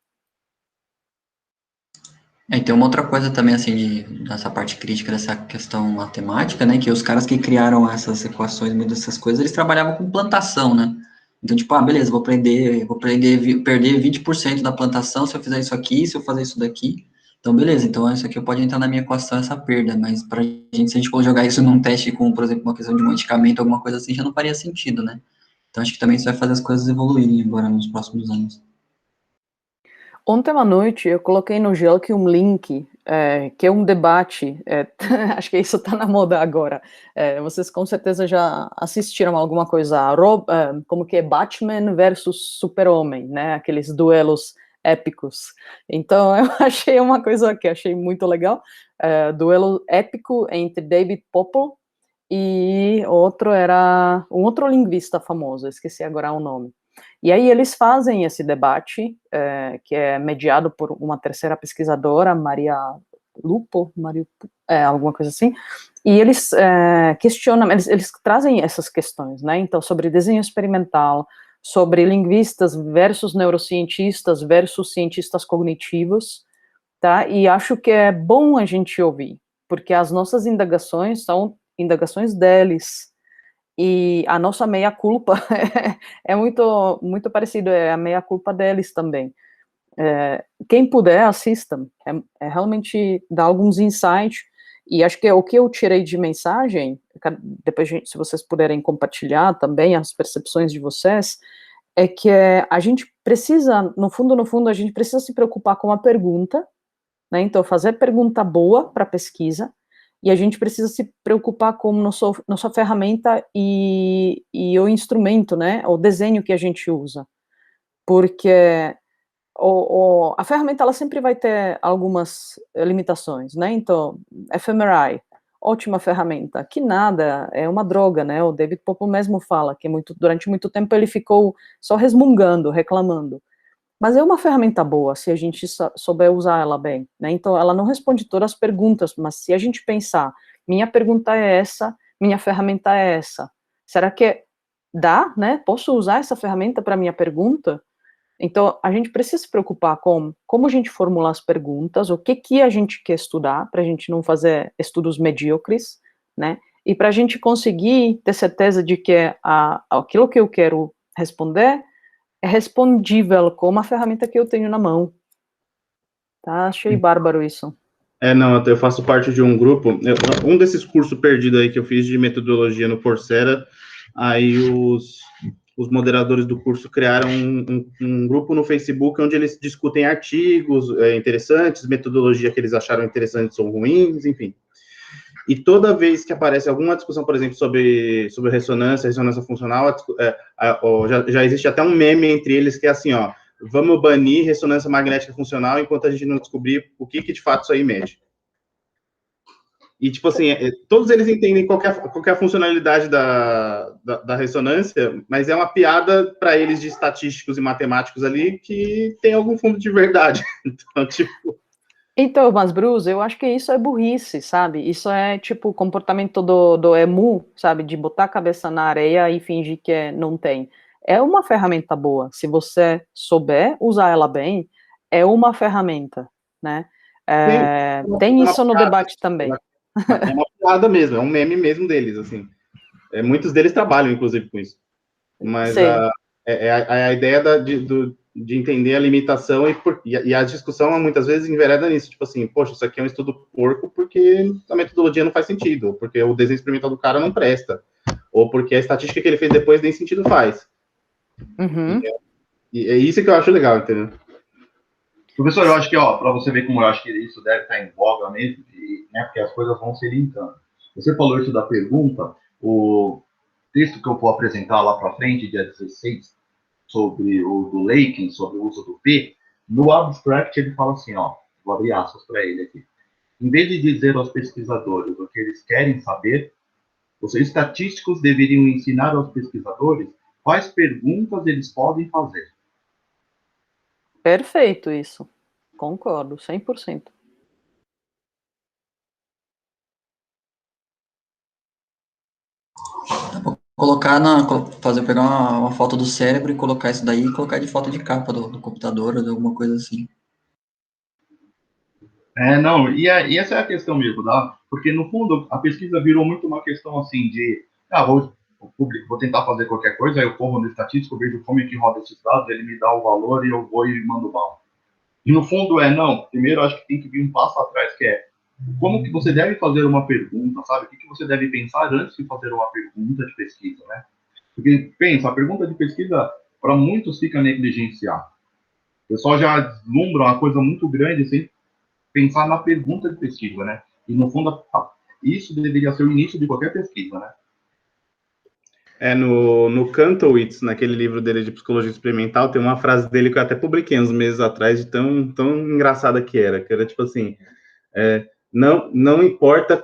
E tem uma outra coisa também, assim, dessa parte crítica dessa questão matemática, né, que os caras que criaram essas equações, muitas dessas coisas, eles trabalhavam com plantação, né, então, tipo, beleza, vou perder 20% da plantação se eu fizer isso aqui, se eu fazer isso daqui, então, beleza, então isso aqui pode entrar na minha equação, essa perda, mas pra gente, se a gente for jogar isso num teste com, por exemplo, uma questão de medicamento, alguma coisa assim, já não faria sentido, né, então acho que também isso vai fazer as coisas evoluírem agora nos próximos anos. Ontem à noite eu coloquei no Gelk um link que é um debate, acho que isso está na moda agora. Vocês com certeza já assistiram alguma coisa, como que é Batman versus Super-Homem, né? Aqueles duelos épicos. Então, eu achei uma coisa que achei muito legal, duelo épico entre David Popple e outro era um outro linguista famoso, esqueci agora o nome. E aí eles fazem esse debate, que é mediado por uma terceira pesquisadora, Maria Lupo, alguma coisa assim, e eles questionam, eles trazem essas questões, né, então sobre desenho experimental, sobre linguistas versus neurocientistas versus cientistas cognitivos, tá, e acho que é bom a gente ouvir, porque as nossas indagações são indagações deles, e a nossa meia-culpa é muito, muito parecido, é a meia-culpa deles também. Quem puder, assistam, realmente dá alguns insights, e acho que o que eu tirei de mensagem, depois se vocês puderem compartilhar também as percepções de vocês, é que a gente precisa, no fundo, a gente precisa se preocupar com a pergunta, né, então fazer pergunta boa para pesquisa, e a gente precisa se preocupar com nossa ferramenta e o instrumento, né, o desenho que a gente usa, porque a ferramenta ela sempre vai ter algumas limitações, né, então, fMRI, ótima ferramenta, que nada, é uma droga, né, o David Popple mesmo fala que durante muito tempo ele ficou só resmungando, reclamando, mas é uma ferramenta boa, se a gente souber usar ela bem, né? Então, ela não responde todas as perguntas, mas se a gente pensar, minha pergunta é essa, minha ferramenta é essa, será que dá, né? Posso usar essa ferramenta para minha pergunta? Então, a gente precisa se preocupar com como a gente formula as perguntas, o que a gente quer estudar, para a gente não fazer estudos medíocres, né? E para a gente conseguir ter certeza de que aquilo que eu quero responder é respondível com uma ferramenta que eu tenho na mão. Tá? Achei bárbaro isso. Não, eu faço parte de um grupo, um desses cursos perdidos aí que eu fiz de metodologia no Coursera, aí os moderadores do curso criaram um grupo no Facebook onde eles discutem artigos interessantes, metodologia que eles acharam interessantes ou ruins, enfim. E toda vez que aparece alguma discussão, por exemplo, sobre ressonância funcional, já existe até um meme entre eles que é assim, ó, vamos banir ressonância magnética funcional enquanto a gente não descobrir o que de fato isso aí mede. E, tipo assim, todos eles entendem qual é a funcionalidade da ressonância, mas é uma piada para eles de estatísticos e matemáticos ali que tem algum fundo de verdade. Então, tipo... Então, mas, Bruce, eu acho que isso é burrice, sabe? Isso é, tipo, o comportamento do emu, sabe? De botar a cabeça na areia e fingir que não tem. É uma ferramenta boa. Se você souber usar ela bem, é uma ferramenta, né? Tem isso no debate também. É uma piada mesmo, é um meme mesmo deles, assim. Muitos deles trabalham, inclusive, com isso. Mas a ideia de entender a limitação e a discussão, muitas vezes, envereda nisso. Tipo assim, poxa, isso aqui é um estudo porco porque a metodologia não faz sentido, ou porque o desenho experimental do cara não presta, ou porque a estatística que ele fez depois nem sentido faz. Uhum. E é isso que eu acho legal, entendeu? Professor, eu acho que, para você ver como eu acho que isso deve estar em voga mesmo, né, porque as coisas vão se linkando. Você falou isso da pergunta, o texto que eu vou apresentar lá para frente, dia 16, sobre o do Laken, sobre o uso do P, no abstract ele fala assim, vou abrir aspas para ele aqui. Em vez de dizer aos pesquisadores o que eles querem saber, os estatísticos deveriam ensinar aos pesquisadores quais perguntas eles podem fazer. Perfeito isso. Concordo, 100%. Pegar uma foto do cérebro e colocar isso daí e colocar de foto de capa do computador ou de alguma coisa assim. E essa é a questão mesmo, tá? Porque no fundo a pesquisa virou muito uma questão assim de, vou tentar fazer qualquer coisa, aí eu corro no estatístico, vejo como é que roda esses dados, ele me dá o valor e eu vou e mando bala. E no fundo primeiro acho que tem que vir um passo atrás, que é como que você deve fazer uma pergunta, sabe? O que você deve pensar antes de fazer uma pergunta de pesquisa, né? Porque, pensa, a pergunta de pesquisa, para muitos, fica negligenciada. O pessoal já deslumbra uma coisa muito grande, assim, pensar na pergunta de pesquisa, né? E, no fundo, isso deveria ser o início de qualquer pesquisa, né? No Kantowitz, naquele livro dele de psicologia experimental, tem uma frase dele que eu até publiquei uns meses atrás, de tão engraçada que era tipo assim, não importa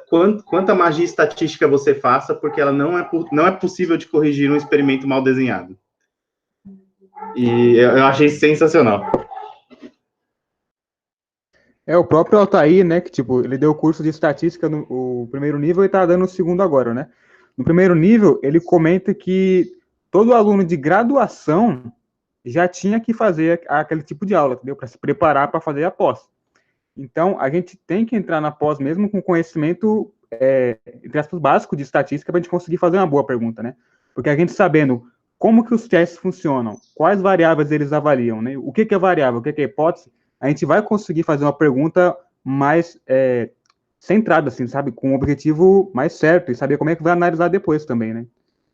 quanta magia estatística você faça, porque ela não é possível de corrigir um experimento mal desenhado. E eu achei sensacional. O próprio Altair, né, que, tipo, ele deu o curso de estatística no primeiro nível e tá dando o segundo agora, né? No primeiro nível, ele comenta que todo aluno de graduação já tinha que fazer aquele tipo de aula, entendeu? Para se preparar para fazer a pós. Então, a gente tem que entrar na pós mesmo com conhecimento, entre aspas, básico de estatística para a gente conseguir fazer uma boa pergunta, né? Porque a gente sabendo como que os testes funcionam, quais variáveis eles avaliam, né? O que é variável, o que é hipótese, a gente vai conseguir fazer uma pergunta mais centrada, assim, sabe? Com um objetivo mais certo e saber como é que vai analisar depois também, né?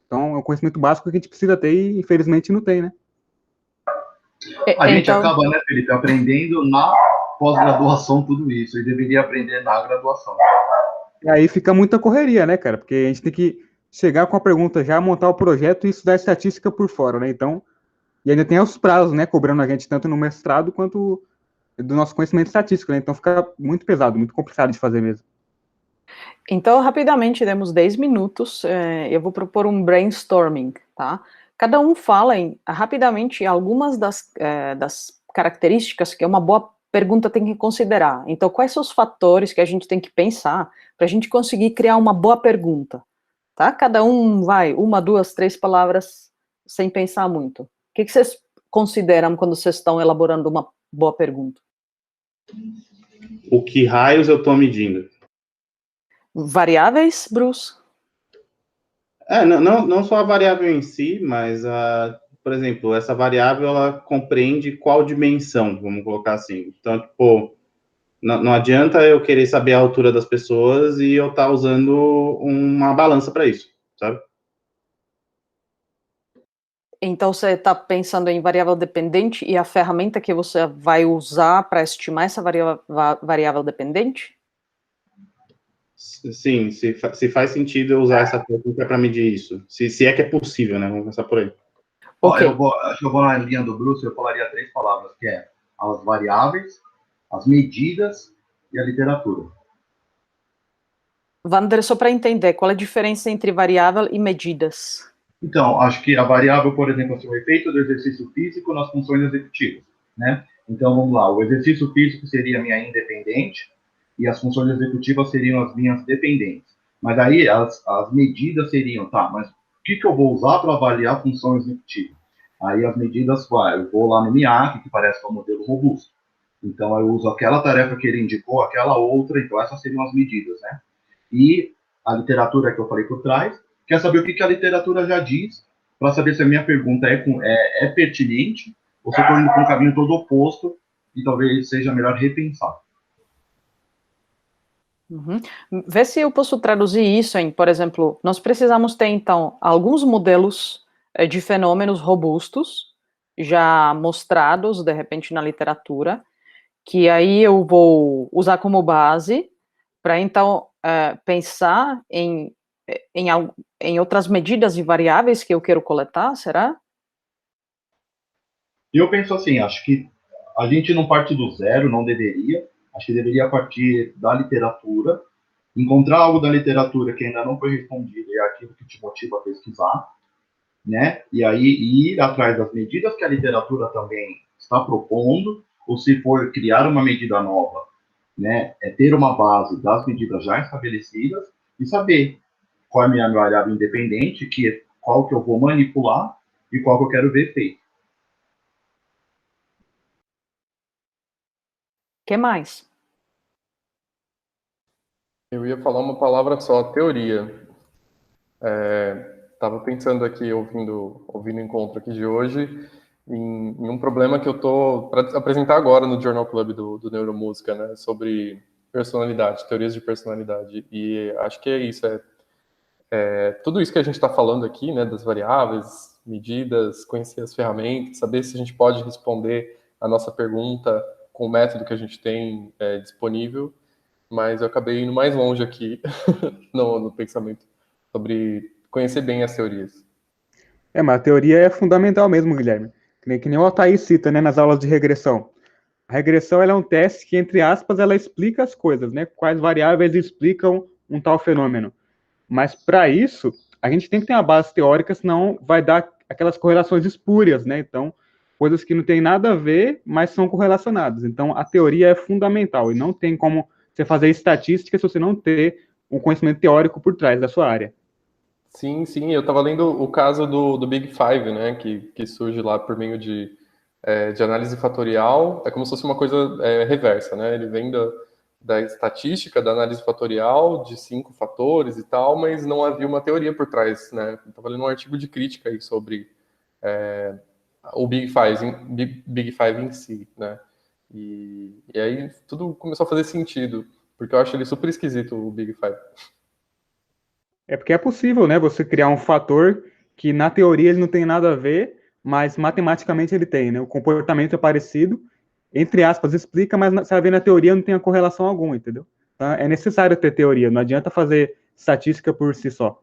Então, é um conhecimento básico que a gente precisa ter e, infelizmente, não tem, né? A gente acaba, né, Felipe, aprendendo na pós-graduação tudo isso, e deveria aprender na graduação. E aí fica muita correria, né, cara? Porque a gente tem que chegar com a pergunta já, montar o projeto e estudar estatística por fora, né? Então, e ainda tem os prazos, né, cobrando a gente tanto no mestrado quanto do nosso conhecimento estatístico, né? Então fica muito pesado, muito complicado de fazer mesmo. Então, rapidamente, temos 10 minutos, eu vou propor um brainstorming, tá? Cada um fala rapidamente algumas das características que uma boa pergunta tem que considerar. Então, quais são os fatores que a gente tem que pensar para a gente conseguir criar uma boa pergunta, tá? Cada um vai, 1, 2, 3 palavras, sem pensar muito. O que vocês consideram quando vocês estão elaborando uma boa pergunta? O que raios eu estou medindo? Variáveis, Bruce? Não só a variável em si, mas, por exemplo, essa variável, ela compreende qual dimensão, vamos colocar assim. Então, tipo, não adianta eu querer saber a altura das pessoas e eu estar usando uma balança para isso, sabe? Então, você está pensando em variável dependente e a ferramenta que você vai usar para estimar essa variável dependente? Sim, se faz sentido eu usar essa técnica para medir isso. Se é que é possível, né? Vamos começar por aí. Okay. Acho que eu vou na linha do Bruce, eu falaria 3 palavras, que é as variáveis, as medidas e a literatura. Wander, só para entender, qual é a diferença entre variável e medidas? Então, acho que a variável, por exemplo, é o efeito do exercício físico nas funções executivas, né? Então, vamos lá, o exercício físico seria a minha independente e as funções executivas seriam as minhas dependentes. Mas aí as medidas seriam, tá, mas o que eu vou usar para avaliar a função executiva? Aí as medidas, eu vou lá no MIAC, que parece um modelo robusto. Então, eu uso aquela tarefa que ele indicou, aquela outra, então essas seriam as medidas, né? E a literatura que eu falei por trás, quer saber o que a literatura já diz, para saber se a minha pergunta é pertinente, ou se eu estou indo para um caminho todo oposto, e talvez seja melhor repensar. Uhum. Vê se eu posso traduzir isso em, por exemplo, nós precisamos ter, então, alguns modelos de fenômenos robustos, já mostrados, de repente, na literatura, que aí eu vou usar como base para, então, pensar em outras medidas e variáveis que eu quero coletar, será? E eu penso assim, acho que a gente não parte do zero, não deveria, acho que deveria partir da literatura, encontrar algo da literatura que ainda não foi respondido, é aquilo que te motiva a pesquisar, né? E aí ir atrás das medidas que a literatura também está propondo, ou se for criar uma medida nova, né? É ter uma base das medidas já estabelecidas e saber qual é a minha variável independente, qual que eu vou manipular e qual que eu quero ver feito. O que mais? Eu ia falar uma palavra só, teoria. Estava pensando aqui, ouvindo o encontro aqui de hoje, em um problema que eu estou para apresentar agora no Journal Club do Neuromúsica, né, sobre personalidade, teorias de personalidade. E acho que é isso, tudo isso que a gente está falando aqui, né, das variáveis, medidas, conhecer as ferramentas, saber se a gente pode responder a nossa pergunta com o método que a gente tem disponível, mas eu acabei indo mais longe aqui no pensamento sobre conhecer bem as teorias. Mas a teoria é fundamental mesmo, Guilherme. Que nem o Altair cita, né, nas aulas de regressão. A regressão ela é um teste que, entre aspas, ela explica as coisas, né? Quais variáveis explicam um tal fenômeno. Mas, para isso, a gente tem que ter uma base teórica, senão vai dar aquelas correlações espúrias, né? Então, coisas que não têm nada a ver, mas são correlacionadas. Então, a teoria é fundamental e não tem como você fazer estatística se você não ter um conhecimento teórico por trás da sua área. Sim, eu estava lendo o caso do Big Five, né, que surge lá por meio de análise fatorial. É como se fosse uma coisa reversa, né? Ele vem da estatística, da análise fatorial, de 5 fatores e tal, mas não havia uma teoria por trás, né? Estava lendo um artigo de crítica aí sobre o Big Five em si, né? E aí tudo começou a fazer sentido, porque eu acho ele super esquisito, o Big Five. É porque é possível, né, você criar um fator que na teoria ele não tem nada a ver, mas matematicamente ele tem, né? O comportamento é parecido, entre aspas, explica, mas você vai ver na teoria não tem a correlação alguma, entendeu? Então, é necessário ter teoria, não adianta fazer estatística por si só.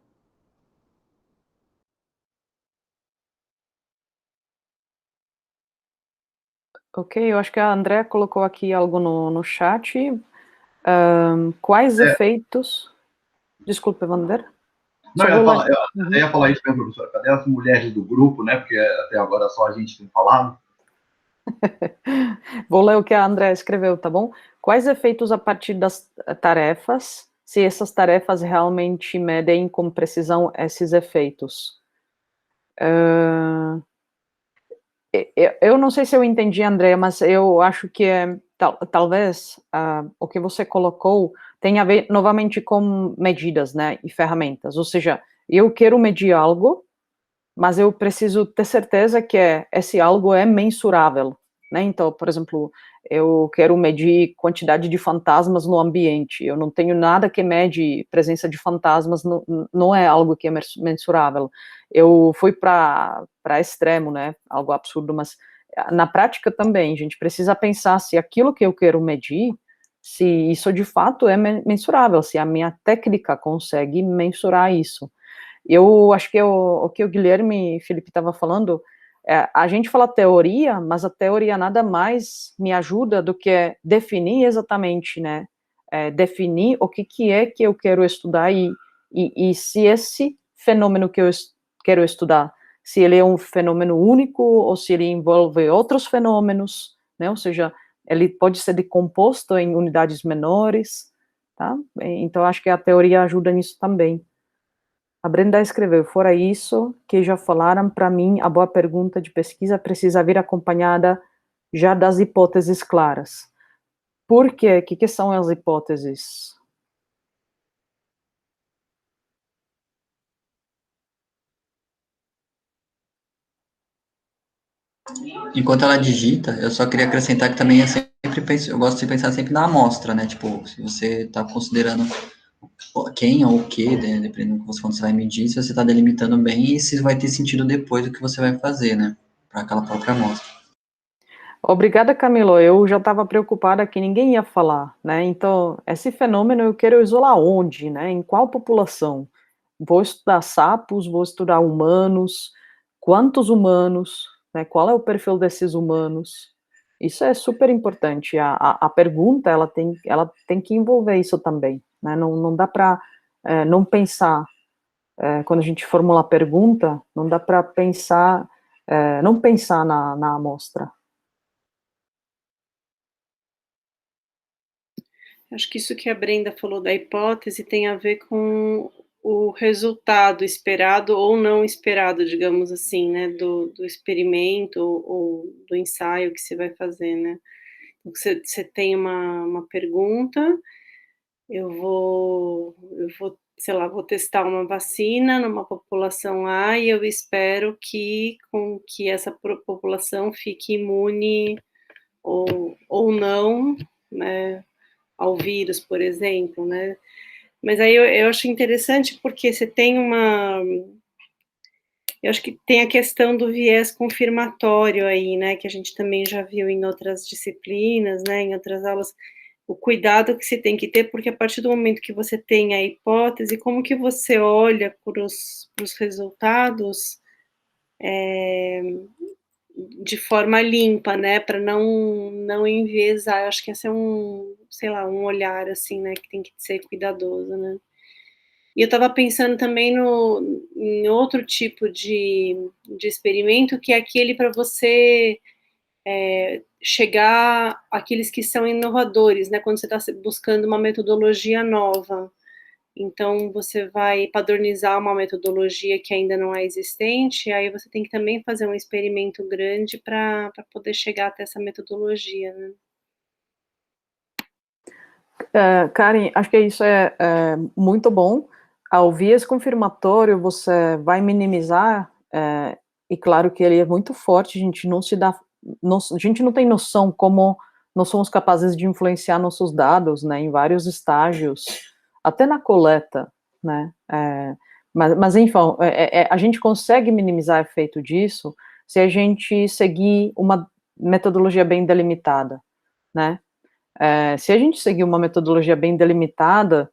Ok, eu acho que a Andrea colocou aqui algo no chat. Quais efeitos... Desculpe, Vander. Não, eu ia falar isso mesmo, professora. Cadê as mulheres do grupo, né? Porque até agora só a gente tem falado. Vou ler o que a Andrea escreveu, tá bom? Quais efeitos a partir das tarefas, se essas tarefas realmente medem com precisão esses efeitos? Eu não sei se eu entendi, Andrea, mas eu acho que talvez o que você colocou tem a ver novamente com medidas, né, e ferramentas. Ou seja, eu quero medir algo, mas eu preciso ter certeza que esse algo é mensurável, né? Então, por exemplo, eu quero medir quantidade de fantasmas no ambiente. Eu não tenho nada que mede presença de fantasmas, não é algo que é mensurável. Eu fui para extremo, né? Algo absurdo, mas na prática também, a gente precisa pensar se aquilo que eu quero medir, se isso de fato é mensurável, se a minha técnica consegue mensurar isso. Eu acho que o que o Guilherme e Felipe estava falando, a gente fala teoria, mas a teoria nada mais me ajuda do que definir exatamente, né? Definir o que é que eu quero estudar e se esse fenômeno que eu quero estudar, se ele é um fenômeno único ou se ele envolve outros fenômenos, né? Ou seja, ele pode ser decomposto em unidades menores, tá? Então, acho que a teoria ajuda nisso também. A Brenda escreveu, fora isso, que já falaram, para mim, a boa pergunta de pesquisa precisa vir acompanhada já das hipóteses claras. Por quê? O que são as hipóteses? Enquanto ela digita, eu só queria acrescentar que também eu gosto de pensar sempre na amostra, né? Tipo, se você está considerando quem ou o que, né? Dependendo do que você vai medir, se você está delimitando bem e se vai ter sentido depois do que você vai fazer, né? Para aquela própria amostra. Obrigada, Camilo. Eu já estava preocupada que ninguém ia falar, né? Então, esse fenômeno eu quero isolar onde, né? Em qual população? Vou estudar sapos, vou estudar humanos, quantos humanos, né? Qual é o perfil desses humanos? Isso é super importante. A pergunta, ela tem que envolver isso também, né? Não dá para não pensar, quando a gente formula a pergunta, não dá para pensar, não pensar na amostra. Acho que isso que a Brenda falou da hipótese tem a ver com o resultado esperado ou não esperado, digamos assim, né, do experimento ou do ensaio que você vai fazer, né. Você tem uma pergunta, eu vou, sei lá, vou testar uma vacina numa população A e eu espero que essa população fique imune ou não, né, ao vírus, por exemplo, né. Mas aí eu acho interessante porque você tem Eu acho que tem a questão do viés confirmatório aí, né, que a gente também já viu em outras disciplinas, né, em outras aulas, o cuidado que se tem que ter, porque a partir do momento que você tem a hipótese, como que você olha para os resultados de forma limpa, né, para não enviesar. Eu acho que esse é um, sei lá, um olhar, assim, né, que tem que ser cuidadoso, né. E eu estava pensando também em outro tipo de experimento, que é aquele para você chegar àqueles que são inovadores, né? Quando você está buscando uma metodologia nova. Então, você vai padronizar uma metodologia que ainda não é existente, aí você tem que também fazer um experimento grande para poder chegar até essa metodologia, né? Karen, acho que isso é muito bom. Ao viés confirmatório, você vai minimizar, e claro que ele é muito forte, a gente não se dá, a gente não tem noção como nós somos capazes de influenciar nossos dados, né, em vários estágios, até na coleta, né, mas enfim, a gente consegue minimizar o efeito disso se a gente seguir uma metodologia bem delimitada, né. Se a gente seguir uma metodologia bem delimitada,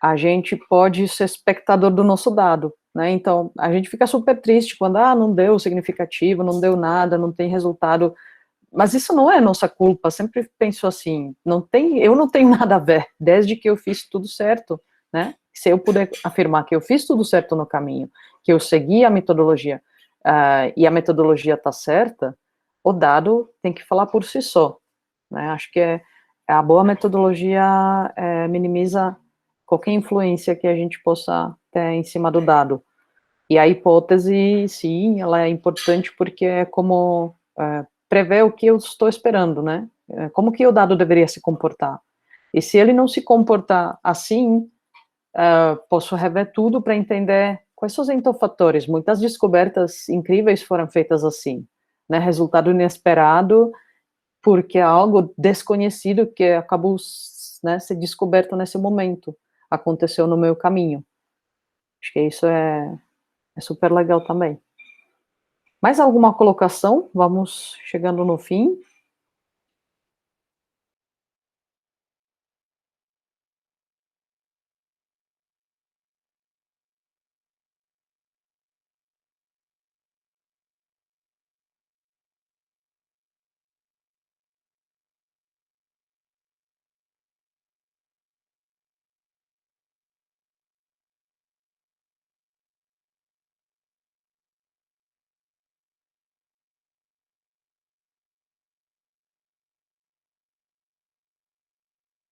a gente pode ser espectador do nosso dado, né? Então, a gente fica super triste quando, não deu significativo, não deu nada, não tem resultado, mas isso não é nossa culpa, sempre penso assim, eu não tenho nada a ver, desde que eu fiz tudo certo, né? Se eu puder afirmar que eu fiz tudo certo no caminho, que eu segui a metodologia, e a metodologia está certa, o dado tem que falar por si só, né? Acho que a boa metodologia minimiza qualquer influência que a gente possa ter em cima do dado. E a hipótese, sim, ela é importante porque é como prever o que eu estou esperando, né? Como que o dado deveria se comportar. E se ele não se comportar assim, posso rever tudo para entender quais são os entofatores. Muitas descobertas incríveis foram feitas assim, né? Resultado inesperado, porque é algo desconhecido que acabou, né, ser descoberto nesse momento, aconteceu no meu caminho. Acho que isso é super legal também. Mais alguma colocação? Vamos chegando no fim.